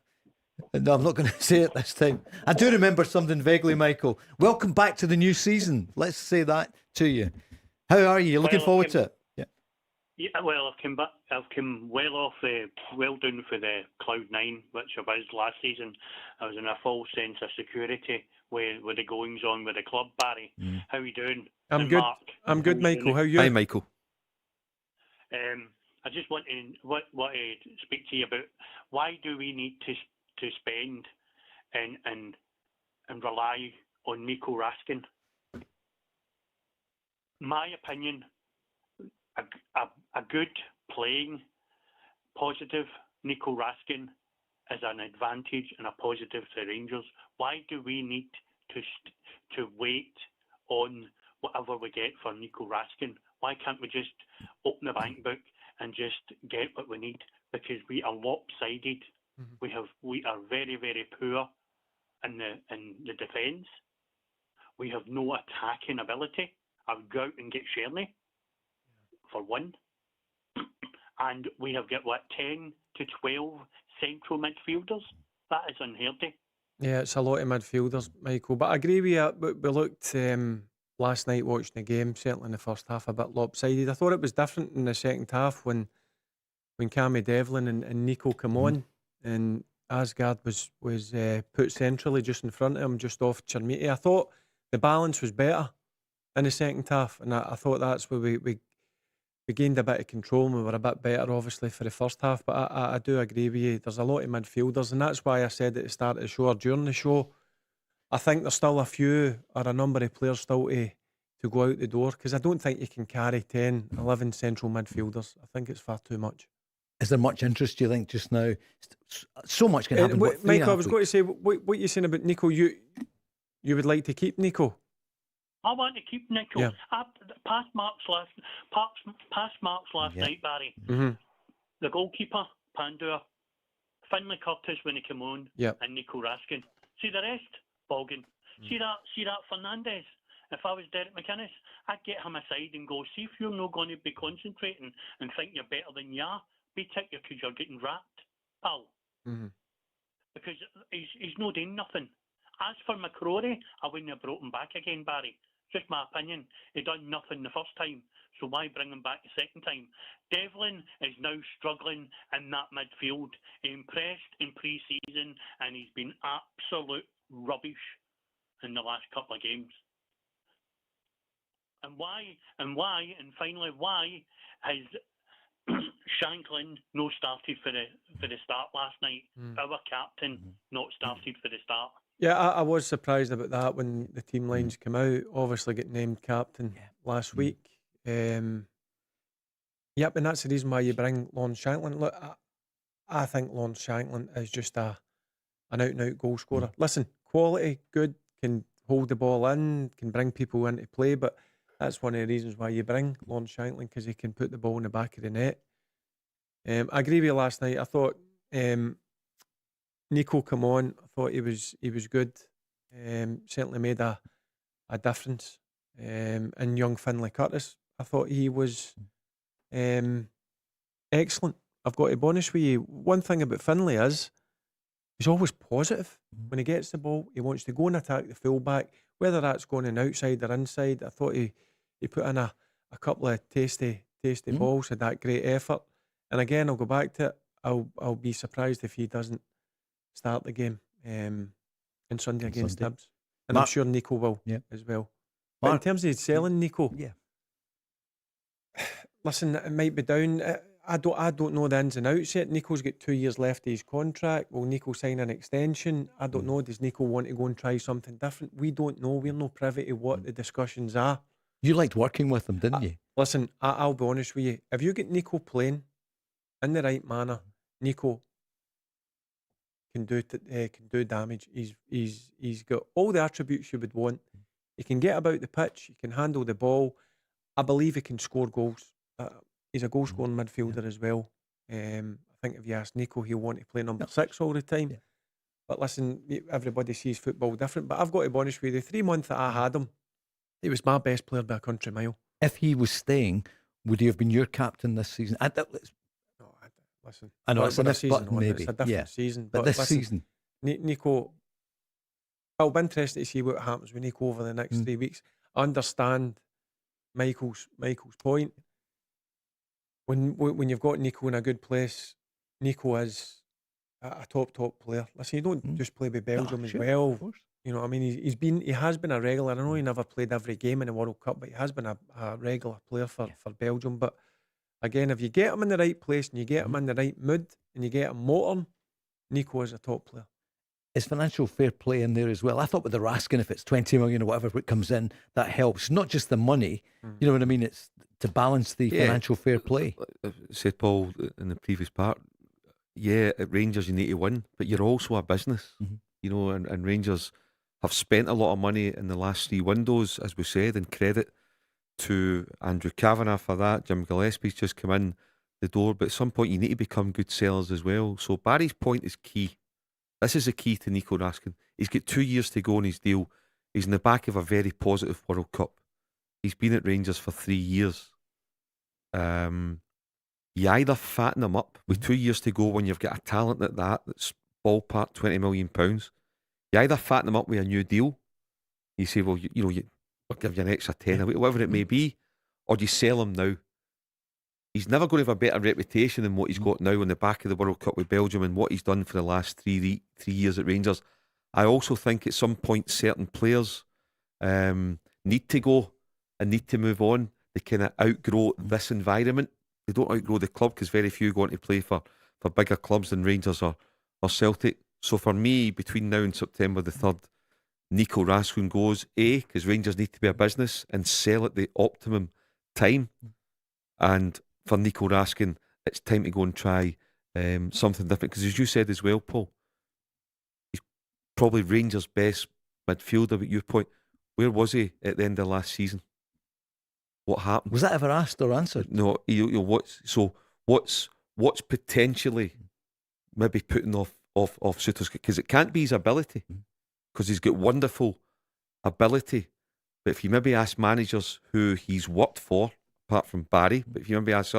no, I'm not going to say it this time. I do remember something vaguely, Michael. Welcome back to the new season. Let's say that to you. How are you? You looking forward to it? Yeah. Well, I've come well off, well down for the cloud 9, which I was last season. I was in a full sense of security with the goings on with the club. Barry, how are you doing? I'm and good. Mark, I'm good, Michael. How are you? Hi, Michael. I just want to speak to you about why do we need to spend and rely on Nico Raskin? My opinion, a good playing positive, Nico Raskin is an advantage and a positive to Rangers. Why do we need to wait on whatever we get for Nico Raskin? Why can't we just open the bank book and just get what we need? Because we are lopsided. We are very, very poor in the defence. We have no attacking ability. I'll go out and get Shirley for one. And we have got, 10 to 12 central midfielders? That is unheard of. Yeah, it's a lot of midfielders, Michael. But I agree with you. We looked last night watching the game, certainly in the first half, a bit lopsided. I thought it was different in the second half when Cammy Devlin and Nico come on, and Asgard was put centrally just in front of him, just off Chermiti. I thought the balance was better in the second half, and I thought that's where we gained a bit of control and we were a bit better, obviously, for the first half. But I do agree with you. There's a lot of midfielders, and that's why I said at the start of the show or during the show, I think there's still a few or a number of players still to go out the door, because I don't think you can carry 10, 11 central midfielders. I think it's far too much. Is there much interest, do you think, just now? So much can happen. Michael, I was going to say, what you're saying about Nico, you would like to keep Nico? I want to keep Nico. Yeah. Past Mark's last night, Barry. The goalkeeper, Pandora, Finlay Curtis when he came on, and Nico Raskin. See the rest, Boggin. See that Fernandez. If I was Derek McInnes, I'd get him aside and go, see if you're not going to be concentrating and think you're better than you are, be ticker because you're getting wrapped, pal. Because he's not doing nothing. As for McCrory, I wouldn't have brought him back again, Barry. Just my opinion. He done nothing the first time, so why bring him back the second time? Devlin is now struggling in that midfield. He impressed in pre-season, and he's been absolute rubbish in the last couple of games. And finally, why has Shanklin not started for the start last night? Our captain not started for the start. Yeah, I was surprised about that when the team lines came out. Obviously, get named captain last week. And that's the reason why you bring Lawrence Shanklin. Look, I think Lawrence Shanklin is just an out-and-out goal scorer. Listen, quality, good, can hold the ball in, can bring people into play, but that's one of the reasons why you bring Lawrence Shanklin, because he can put the ball in the back of the net. I agree with you last night. I thought Nico come on. I thought he was good. Certainly made a difference. And young Finlay Curtis, I thought he was excellent. I've got to be honest with you. One thing about Finlay is he's always positive. When he gets the ball, he wants to go and attack the fullback, whether that's going in outside or inside. I thought he put in a couple of tasty balls, had that great effort. And again, I'll go back to it. I'll be surprised if he doesn't start the game on Sunday against Hibs. And I'm sure Nico will as well. But in terms of selling Nico, listen, it might be down. I don't know the ins and outs yet. Nico's got 2 years left of his contract. Will Nico sign an extension? I don't know. Does Nico want to go and try something different? We don't know. We're not privy to what the discussions are. You liked working with him, didn't you? Listen, I'll be honest with you. If you get Nico playing in the right manner, Nico can do damage. He's got all the attributes you would want. He can get about the pitch. He can handle the ball. I believe he can score goals. He's a goal-scoring midfielder as well. I think if you ask Nico, he'll want to play number 6 all the time. But listen, everybody sees football different. But I've got to be honest with you, the 3 months that I had him, he was my best player by a country mile. If he was staying, would he have been your captain this season? Listen, I know it's a season on, maybe. It's a different season. But this listen, season, Nico, I'll be interested to see what happens with Nico over the next 3 weeks. I understand Michael's point. When you've got Nico in a good place, Nico is a top player. Listen, you don't just play with Belgium as well. You know what I mean? He has been a regular. I know he never played every game in the World Cup, but he has been a regular player for Belgium. But again, if you get him in the right place and you get him in the right mood and you get him motoring, Nico is a top player. is financial fair play in there as well? I thought with the Raskin, if it's 20 million or whatever it comes in, that helps. Not just the money, you know what I mean? It's to balance the financial fair play. Said Paul in the previous part, yeah, at Rangers you need to win, but you're also a business, you know, and Rangers have spent a lot of money in the last 3 windows, as we said, and credit to Andrew Kavanagh for that. Jim Gillespie's just come in the door, but at some point you need to become good sellers as well. So Barry's point is key. This is the key to Nico Raskin. He's got 2 years to go on his deal. He's in the back of a very positive World Cup. He's been at Rangers for 3 years. You either fatten him up with 2 years to go when you've got a talent like that's ballpark £20 million. You either fatten him up with a new deal. You say, well, I'll give you an extra 10 or whatever it may be, or do you sell him now? He's never going to have a better reputation than what he's got now on the back of the World Cup with Belgium and what he's done for the last 3 years at Rangers. I also think at some point certain players need to go and need to move on. They kind of outgrow this environment. They don't outgrow the club because very few go on to play for bigger clubs than Rangers or Celtic. So for me, between now and September the 3rd, Nico Raskin goes, because Rangers need to be a business and sell at the optimum time. And for Nico Raskin, it's time to go and try something different. Because as you said as well, Paul, he's probably Rangers' best midfielder. At your point, where was he at the end of last season? What happened? Was that ever asked or answered? No. What's potentially maybe putting off Souttar's, because it can't be his ability, because he's got wonderful ability. But if you maybe ask managers who he's worked for, apart from Barry, but if you maybe ask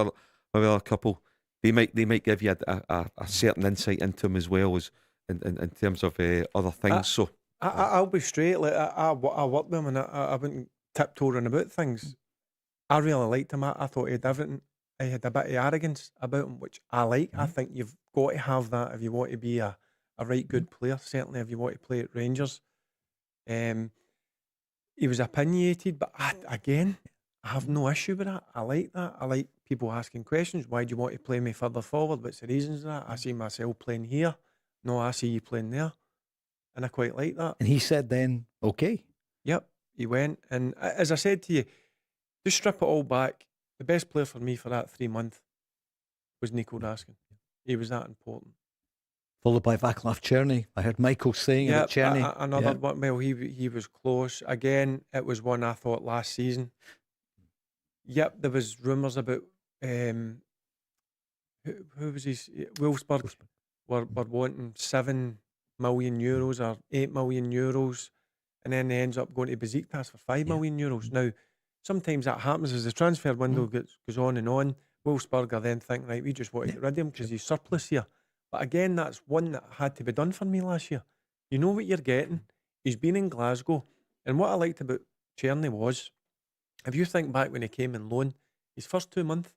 maybe a couple, they might give you a certain insight into him as well as in terms of other things. So I'll be straight. Like I worked with him, and I wouldn't tiptoeing about things. I really liked him. I thought he had everything. He had a bit of arrogance about him, which I like. I think you've got to have that if you want to be a right good player. Certainly, if you want to play at Rangers. He was opinionated, but I have no issue with that. I like that. I like people asking questions. Why do you want to play me further forward? What's the reasons for that? I see myself playing here. No, I see you playing there. And I quite like that. And he said then, okay. Yep, he went. And as I said to you, just strip it all back. The best player for me for that 3 months was Nico Raskin. He was that important. Followed by Václav Černý. I heard Michael saying about Černý. Another one. Well, he was close. Again, it was one I thought last season. Yep, there was rumours about who was his Wolfsburg were wanting €7 million or €8 million, and then they ends up going to Besiktas for €5 million. Now, sometimes that happens as the transfer window goes on and on. Wolfsburg are then thinking, right, we just want to get rid of him because he's surplus here. But again, that's one that had to be done for me last year. You know what you're getting. He's been in Glasgow, and what I liked about Černý was, if you think back when he came in loan, his first 2 months,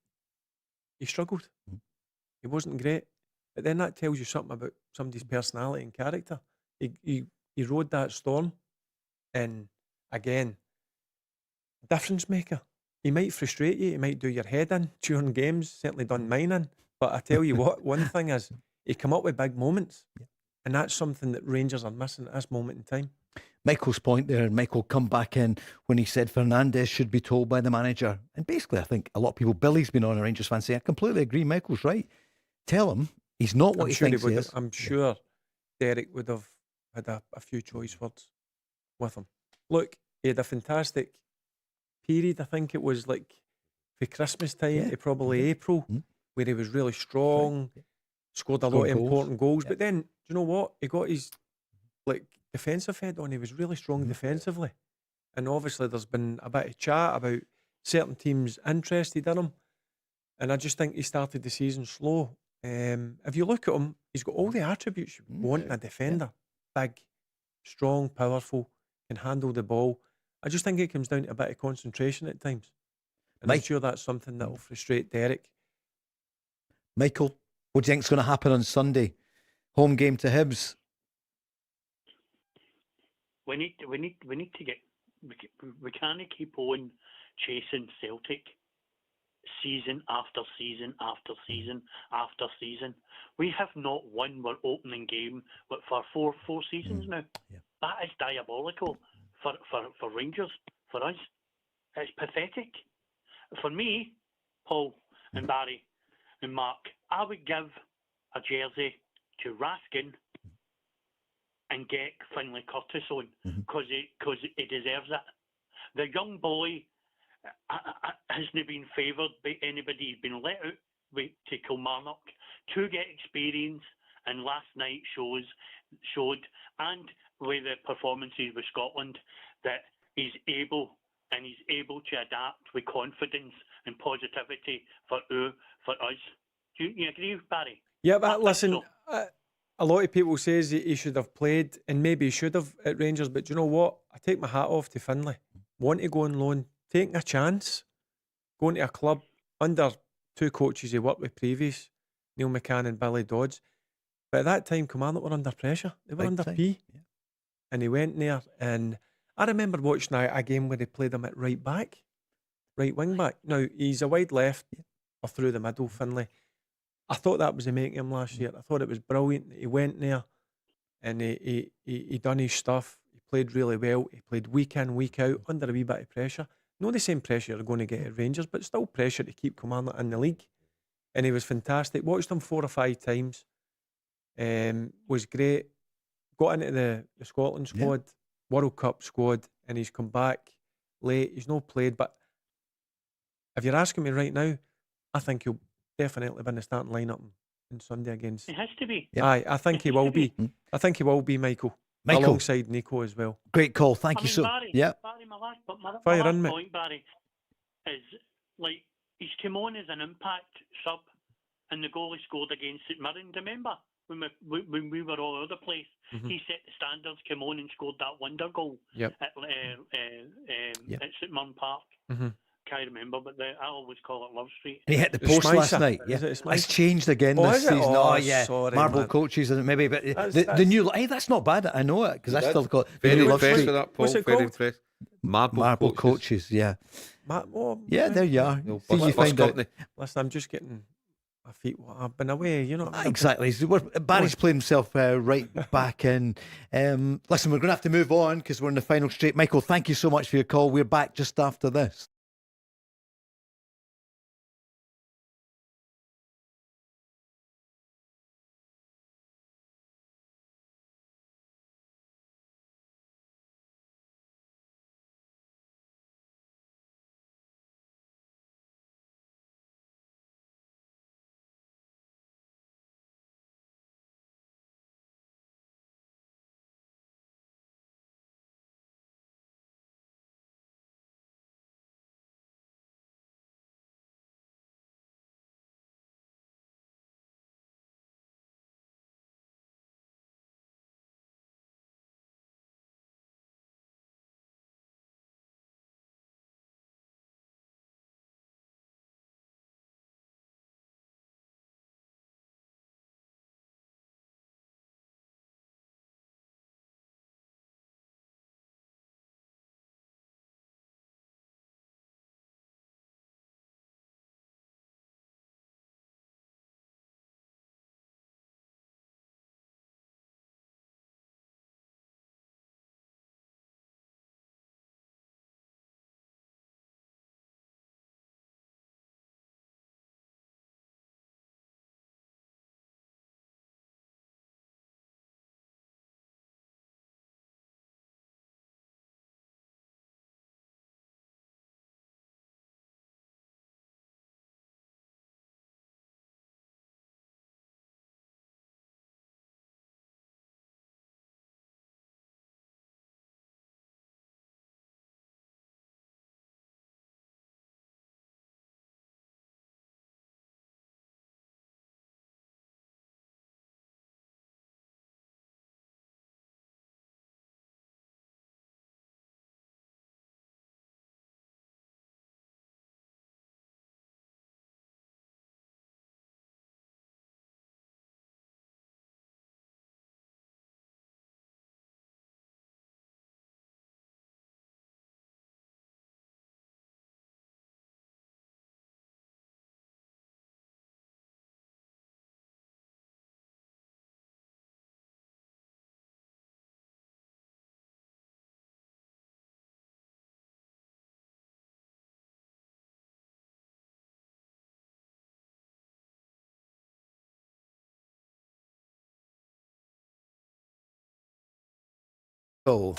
he struggled. He wasn't great. But then that tells you something about somebody's personality and character. He rode that storm, and again, difference maker. He might frustrate you, he might do your head in during games, certainly done mine in. But I tell you what, one thing is, he come up with big moments. And that's something that Rangers are missing at this moment in time. Michael's point there, and Michael come back in when he said Fernandes should be told by the manager. And basically, I think a lot of people, Billy's been on a Rangers fan saying, I completely agree, Michael's right. Tell him he's not what he thinks he is. I'm sure Derek would have had a few choice words with him. Look, he had a fantastic period. I think it was like for Christmas time to probably April, where he was really strong, scored a lot of important goals. But then, do you know what? He got his defensive head on. He was really strong defensively. And obviously there's been a bit of chat about certain teams interested in him. And I just think he started the season slow. If you look at him, he's got all the attributes you want in a defender. Big, strong, powerful, can handle the ball. I just think it comes down to a bit of concentration at times. And I'm sure that's something that will frustrate Derek. Michael, what do you think is going to happen on Sunday? Home game to Hibs. We need to get. We can't keep on chasing Celtic. season after season after season after season. We have not won our opening game for four seasons now. Yeah. That is diabolical for Rangers, for us. It's pathetic. For me, Paul and Barry and Mark, I would give a jersey to Raskin and get Finlay Curtis on because he deserves it. The young boy hasn't been favoured by anybody. He's been let out to Kilmarnock to get experience, and last night showed, and with the performances with Scotland, that he's able to adapt with confidence and positivity for us. Do you agree, Barry? Yeah, but listen, so. a lot of people says that he should have played, and maybe he should have at Rangers, but do you know what? I take my hat off to Finlay. Want to go on loan, taking a chance, going to a club under two coaches he worked with previous, Neil McCann and Billy Dodds. But at that time, Kilmarnock were under pressure. They were Big under time, P. yeah. And he went there, and I remember watching a game where they played him at right back, right wing back. Now, he's a wide left or through the middle, Finlay. I thought that was the making him last year. I thought it was brilliant that he went there and he done his stuff. He played really well. He played week in, week out, under a wee bit of pressure. Not the same pressure you're going to get at Rangers, but still pressure to keep Kilmarnock in the league. And he was fantastic. Watched him 4 or 5 times. Was great. Got into the Scotland squad, World Cup squad, and he's come back late. He's not played, but if you're asking me right now, I think he'll definitely be in the starting lineup on Sunday against. It has to be. Yeah. Aye, I think he will be. I think he will be, Michael. Alongside Nico as well. Great call. Thank you so. Barry, Yeah. Barry, my last Fire in, mate. point, Barry, is like he's come on as an impact sub, and the goal he scored against St Mirren. Remember when we were all over the place? He set the standards, came on and scored that wonder goal Yep. at St Mirren Park. Can't remember, but I always call it Love Street. He hit the The post last Schmeiser. night. Yeah, Is it a it's Schmeiser? changed again Oh, this is it? season. Oh, Yeah, sorry, marble man. coaches, and maybe, but the That's- new. Hey, that's not bad. I know it because I still call it the Very new Love impressed Street. with that, Paul. What's it Very called? impressed. Marble Marble coaches. coaches. Yeah, Oh, yeah. There you are. No, See, bus- you bus find out. company. Listen, I'm just getting my feet. I've been away, you know. What I mean? Exactly. So Barry's playing himself right back in. Listen, we're going to have to move on because we're in the final straight. Michael, thank you so much for your call. We're back just after this. Oh,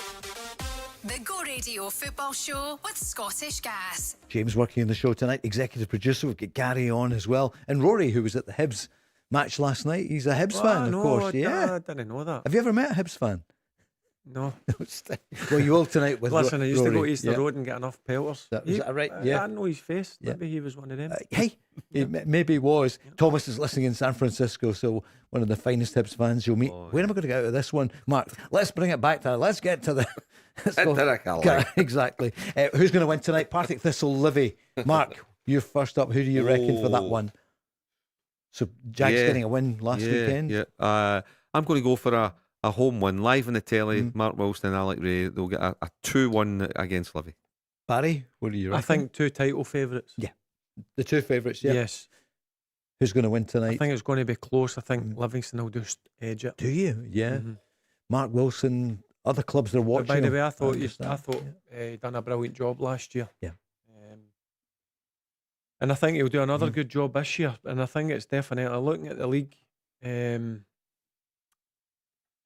The Go Radio Football Show with Scottish Gas. James working on the show tonight, executive producer. We've got Gary on as well. And Rory, who was at the Hibs match last night. He's a Hibs fan, of course. I didn't know that. Have you ever met a Hibs fan? No. Well, you will tonight with Listen, I used to go Rory. to Easter Road and get enough pelters. Is that right? Yeah. I know his face. Maybe he was one of them. Hey, maybe he was. Thomas is listening in San Francisco, so one of the finest Hibs fans you'll meet. Where am I going to get out of this one? Mark, let's bring it back to, let's get to the... Exactly. Who's going to win tonight? Partick Thistle, Livy. Mark, you're first up. Who do you reckon for that one? So Jack's getting a win last weekend? Yeah. I'm going to go for a home win, live on the telly. Mark Wilson and Alec Ray, they'll get a 2-1 against Livy. Barry, what do you reckon? I think 2 title favourites. Yeah. The 2 favourites, yeah. Yes. Who's going to win tonight? I think it's going to be close. I think Livingston will just edge it. Do you? Yeah. Mark Wilson, other clubs they're watching. But by the way, I thought he he done a brilliant job last year. Yeah. And I think he'll do another good job this year. And I think it's definitely, looking at the league,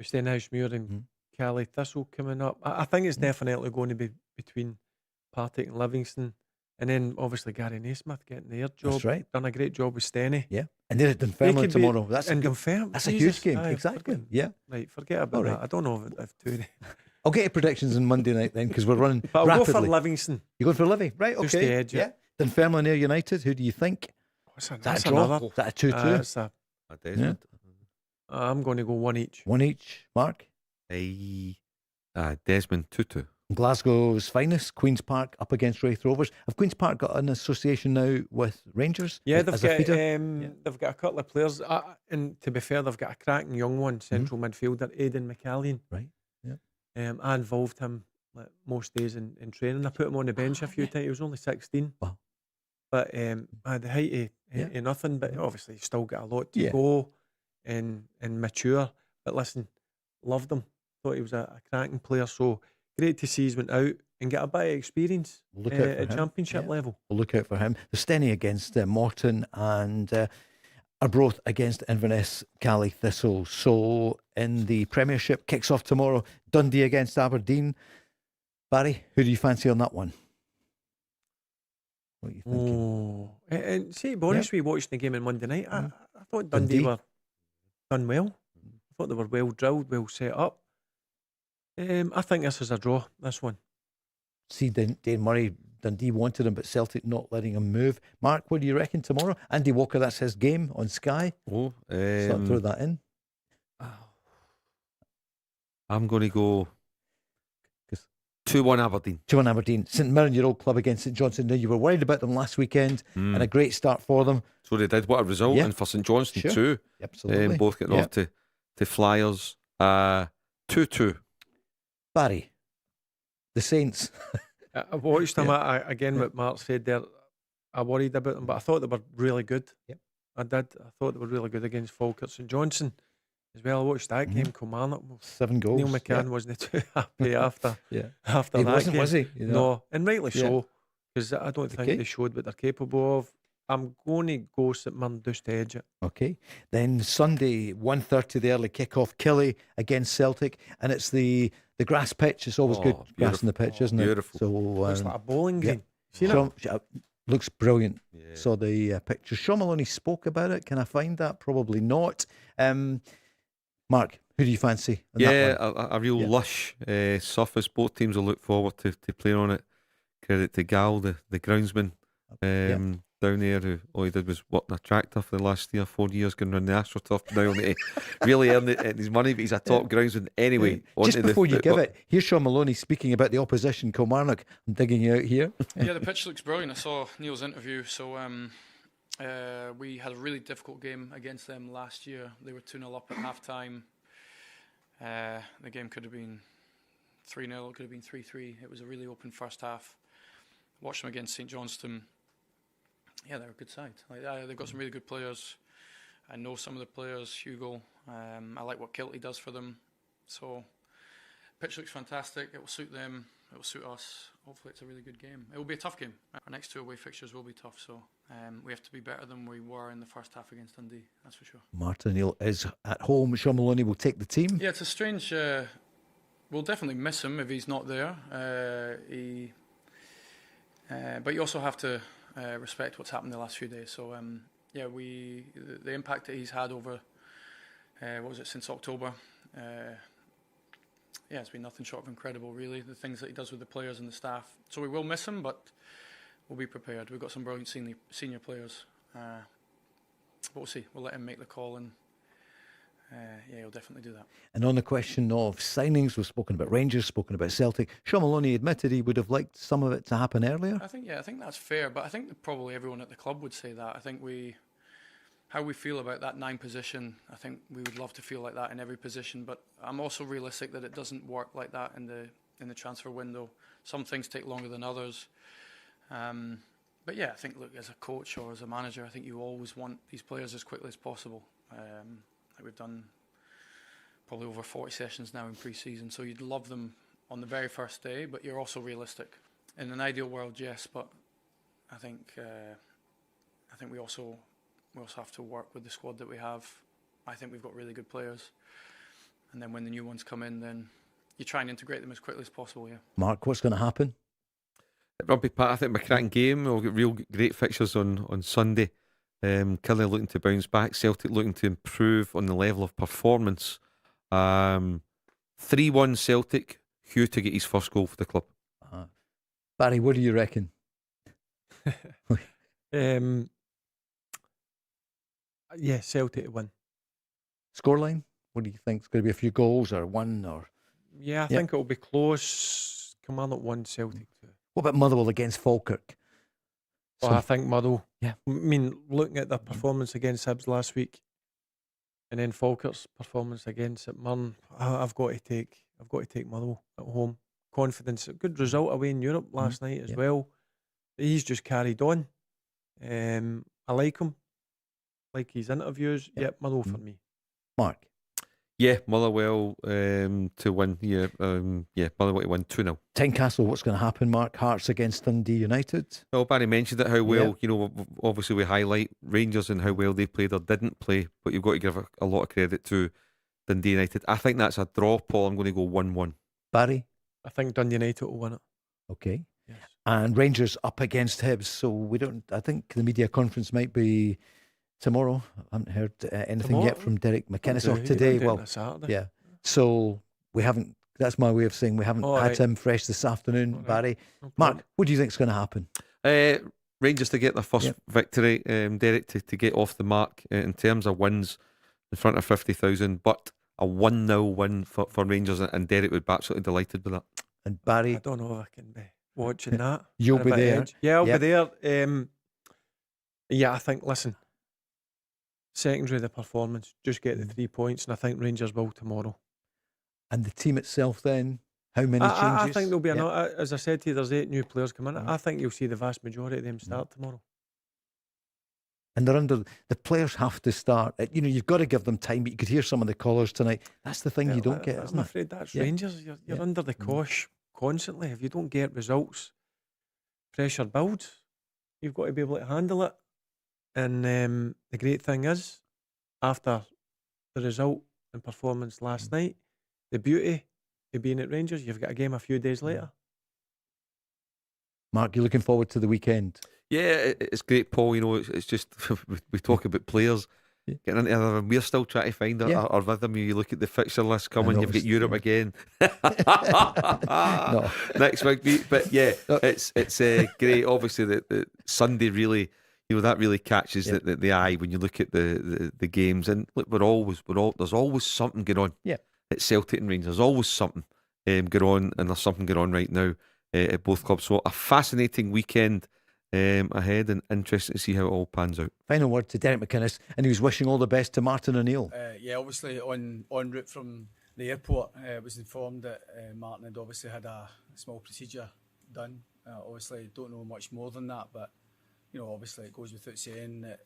Housemuir and Cali Thistle coming up. I think it's definitely going to be between Partick and Livingston. And then obviously Gary Naismith getting their job. That's right. Done a great job with Stenny. Yeah. And they're at Dunfermline tomorrow. That's a huge game. Aye, Exactly. Yeah. Right, forget about that. I don't know if two. I'll get your predictions on Monday night then, because we're running But I'll rapidly. go for Livingston. You're going for Livy? Right, okay. Just the edge, yeah. Dunfermline Air United, who do you think? Is that a draw? Is that a 2-2? Desmond. I'm going to go 1 each. 1 each. Mark? Desmond 2-2. Glasgow's finest, Queen's Park up against Wraith Rovers. Have Queen's Park got an association now with Rangers? Yeah, as a feeder? they've got a couple of players. And to be fair, they've got a cracking young one, central midfielder, Aidan McCallion. Right, yeah. I involved him most days in training. I put him on the bench a few times. He was only 16. Wow. But I had the height of nothing, but obviously he's still got a lot to go and mature. But listen, loved him. Thought he was a cracking player. So great to see he's went out and get a bit of experience at championship level. We'll look out for him. The Stenny against Morton and Arbroath against Inverness Cali Thistle. So in the Premiership, kicks off tomorrow. Dundee against Aberdeen. Barry, who do you fancy on that one? What are you thinking? And see, to be honest, we watched the game on Monday night. I thought Dundee were done well. I thought they were well drilled, well set up. I think this is a draw, this one. See, Dane Murray, Dundee wanted him, but Celtic not letting him move. Mark, what do you reckon tomorrow? Andy Walker, that's his game on Sky. So I'll throw that in. I'm going to go 2-1 Aberdeen. 2-1 Aberdeen. St Mirren, your old club against St Johnstone. Now, you were worried about them last weekend and a great start for them. So they did. What a result. Yeah. And for St Johnstone too. Absolutely. Both getting off to Flyers. 2-2. Barry, the Saints. I watched them again. What Mark said there, I worried about them, but I thought they were really good. Yep. I did. I thought they were really good against Falkirk. St Johnson as well. I watched that game. Kilmarnock. 7 goals. Neil McCann wasn't too happy after after He that wasn't, game. was he? No, and rightly so, because I don't think they showed what they're capable of. I'm going to go St Mirren just to edge it. Okay. Then Sunday, 1:30, the early kickoff. Killie against Celtic, and it's the grass pitch. It's always good grass on the pitch, isn't it? Beautiful. So looks like a bowling green. Seen it? Looks brilliant. Yeah. Saw the picture. Sean Maloney spoke about it. Can I find that? Probably not. Mark, who do you fancy? On that one? a real lush surface. Both teams will look forward to playing on it. Credit to Gal, the groundsman down there, who all he did was work a tractor for the last 3 or 4 years, going around the AstroTurf. Now he really earned his money, but he's a top groundsman anyway. Just before you give it, here's Sean Maloney speaking about the opposition, Kilmarnock. I'm digging you out here. Yeah, the pitch looks brilliant. I saw Neil's interview. So we had a really difficult game against them last year. They were 2-0 up at half-time. The game could have been 3-0, it could have been 3-3. It was a really open first half. Watched them against St Johnstone. Yeah, they're a good side. They've got some really good players. I know some of the players, Hugo. I like what Kilty does for them. So, pitch looks fantastic. It will suit them. It will suit us. Hopefully it's a really good game. It will be a tough game. Our next 2 away fixtures will be tough. So, we have to be better than we were in the first half against Dundee. That's for sure. Martin Neal is at home. Sean Maloney will take the team. Yeah, it's a strange we'll definitely miss him if he's not there. But you also have to respect what's happened the last few days. So the impact that he's had over since October. It's been nothing short of incredible, really. The things that he does with the players and the staff. So we will miss him, but we'll be prepared. We've got some brilliant senior players. But we'll see. We'll let him make the call, and he'll definitely do that. And on the question of signings, we've spoken about Rangers, spoken about Celtic. Sean Maloney admitted he would have liked some of it to happen earlier. I think that's fair, but I think that probably everyone at the club would say that. I think how we feel about that 9 position, I think we would love to feel like that in every position, but I'm also realistic that it doesn't work like that in the transfer window. Some things take longer than others. But I think, look, as a coach or as a manager, I think you always want these players as quickly as possible. We've done probably over 40 sessions now in pre-season, so you'd love them on the very first day, but you're also realistic. In an ideal world, yes, but I think we also have to work with the squad that we have. I think we've got really good players, and then when the new ones come in, then you try and integrate them as quickly as possible. Mark, what's going to happen? Rugby, Pat, I think a cracking game. We'll get real great fixtures on Sunday. Killie looking to bounce back, Celtic looking to improve on the level of performance. 3-1 Celtic, Hugh to get his first goal for the club. Barry, what do you reckon? Celtic to win. Scoreline? What do you think? It's going to be a few goals or one or? I think it'll be close. Kilmarnock 1, Celtic 2. What about Motherwell against Falkirk? I think Motherwell. Yeah. I mean, looking at their performance against Hibs last week, and then Falkirk's performance against St Mirren, I've got to take Motherwell at home. Confidence, a good result away in Europe last night as well. He's just carried on. I like him. Like his interviews. Motherwell for me. Mark. Motherwell to win. Motherwell to win 2-0. Tynecastle, what's going to happen, Mark? Hearts against Dundee United. Well, Barry mentioned it, how well, obviously we highlight Rangers and how well they played or didn't play, but you've got to give a lot of credit to Dundee United. I think that's a draw, Paul. I'm going to go 1-1. Barry? I think Dundee United will win it. Okay. Yes. And Rangers up against Hibs. So I think the media conference might be tomorrow. I haven't heard anything yet from Derek McInnes. Or today. Well, Saturday. So we haven't. That's my way of saying we haven't had him fresh this afternoon, Barry. No Mark, what do you think is going to happen? Rangers to get their first victory. Derek to get off the mark in terms of wins in front of 50,000, but a 1-0 win for Rangers, and Derek would be absolutely delighted with that. And Barry, I don't know if I can be watching that. You'll be there. I'll be there. I think. Listen. Secondary the performance, just get the 3 points, and I think Rangers will tomorrow. And the team itself then, how many changes? I think there'll be as I said to you, there's 8 new players coming in. I think you'll see the vast majority of them start tomorrow. And the players have to start. You've got to give them time, but you could hear some of the callers tonight. That's the thing you don't get, isn't it? I'm afraid that's Rangers. You're under the cosh constantly. If you don't get results, pressure builds. You've got to be able to handle it. And the great thing is, after the result and performance last night, the beauty of being at Rangers, you've got a game a few days later. Mark, you're looking forward to the weekend? Yeah, it's great, Paul. It's just, we talk about players getting into them, and we're still trying to find our rhythm. You look at the fixture list coming, you've got Europe again next week. But it's great. Obviously, the Sunday really, that really catches the eye when you look at the games. And look, there's always something going on. Yeah, at Celtic and Rangers, there's always something going on, and there's something going on right now at both clubs. So a fascinating weekend ahead, and interesting to see how it all pans out. Final word to Derek McInnes, and he was wishing all the best to Martin O'Neill. Obviously en route from the airport, was informed that Martin had obviously had a small procedure done. Obviously, don't know much more than that, but obviously it goes without saying that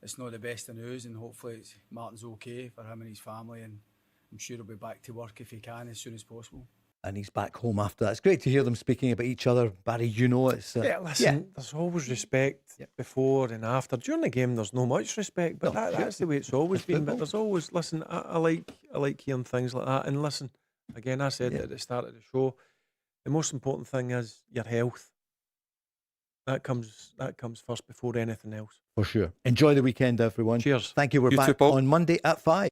it's not the best of news, and hopefully Martin's okay for him and his family, and I'm sure he'll be back to work if he can as soon as possible. And he's back home after that. It's great to hear them speaking about each other. Barry, it's... there's always respect before and after. During the game, there's no much respect, but that's the way it's always been. But there's always, I like hearing things like that. And listen, Again, I said at the start of the show, the most important thing is your health. That comes first before anything else. For sure. Enjoy the weekend, everyone. Cheers. Thank you. We're You too, back Paul. on Monday at 5.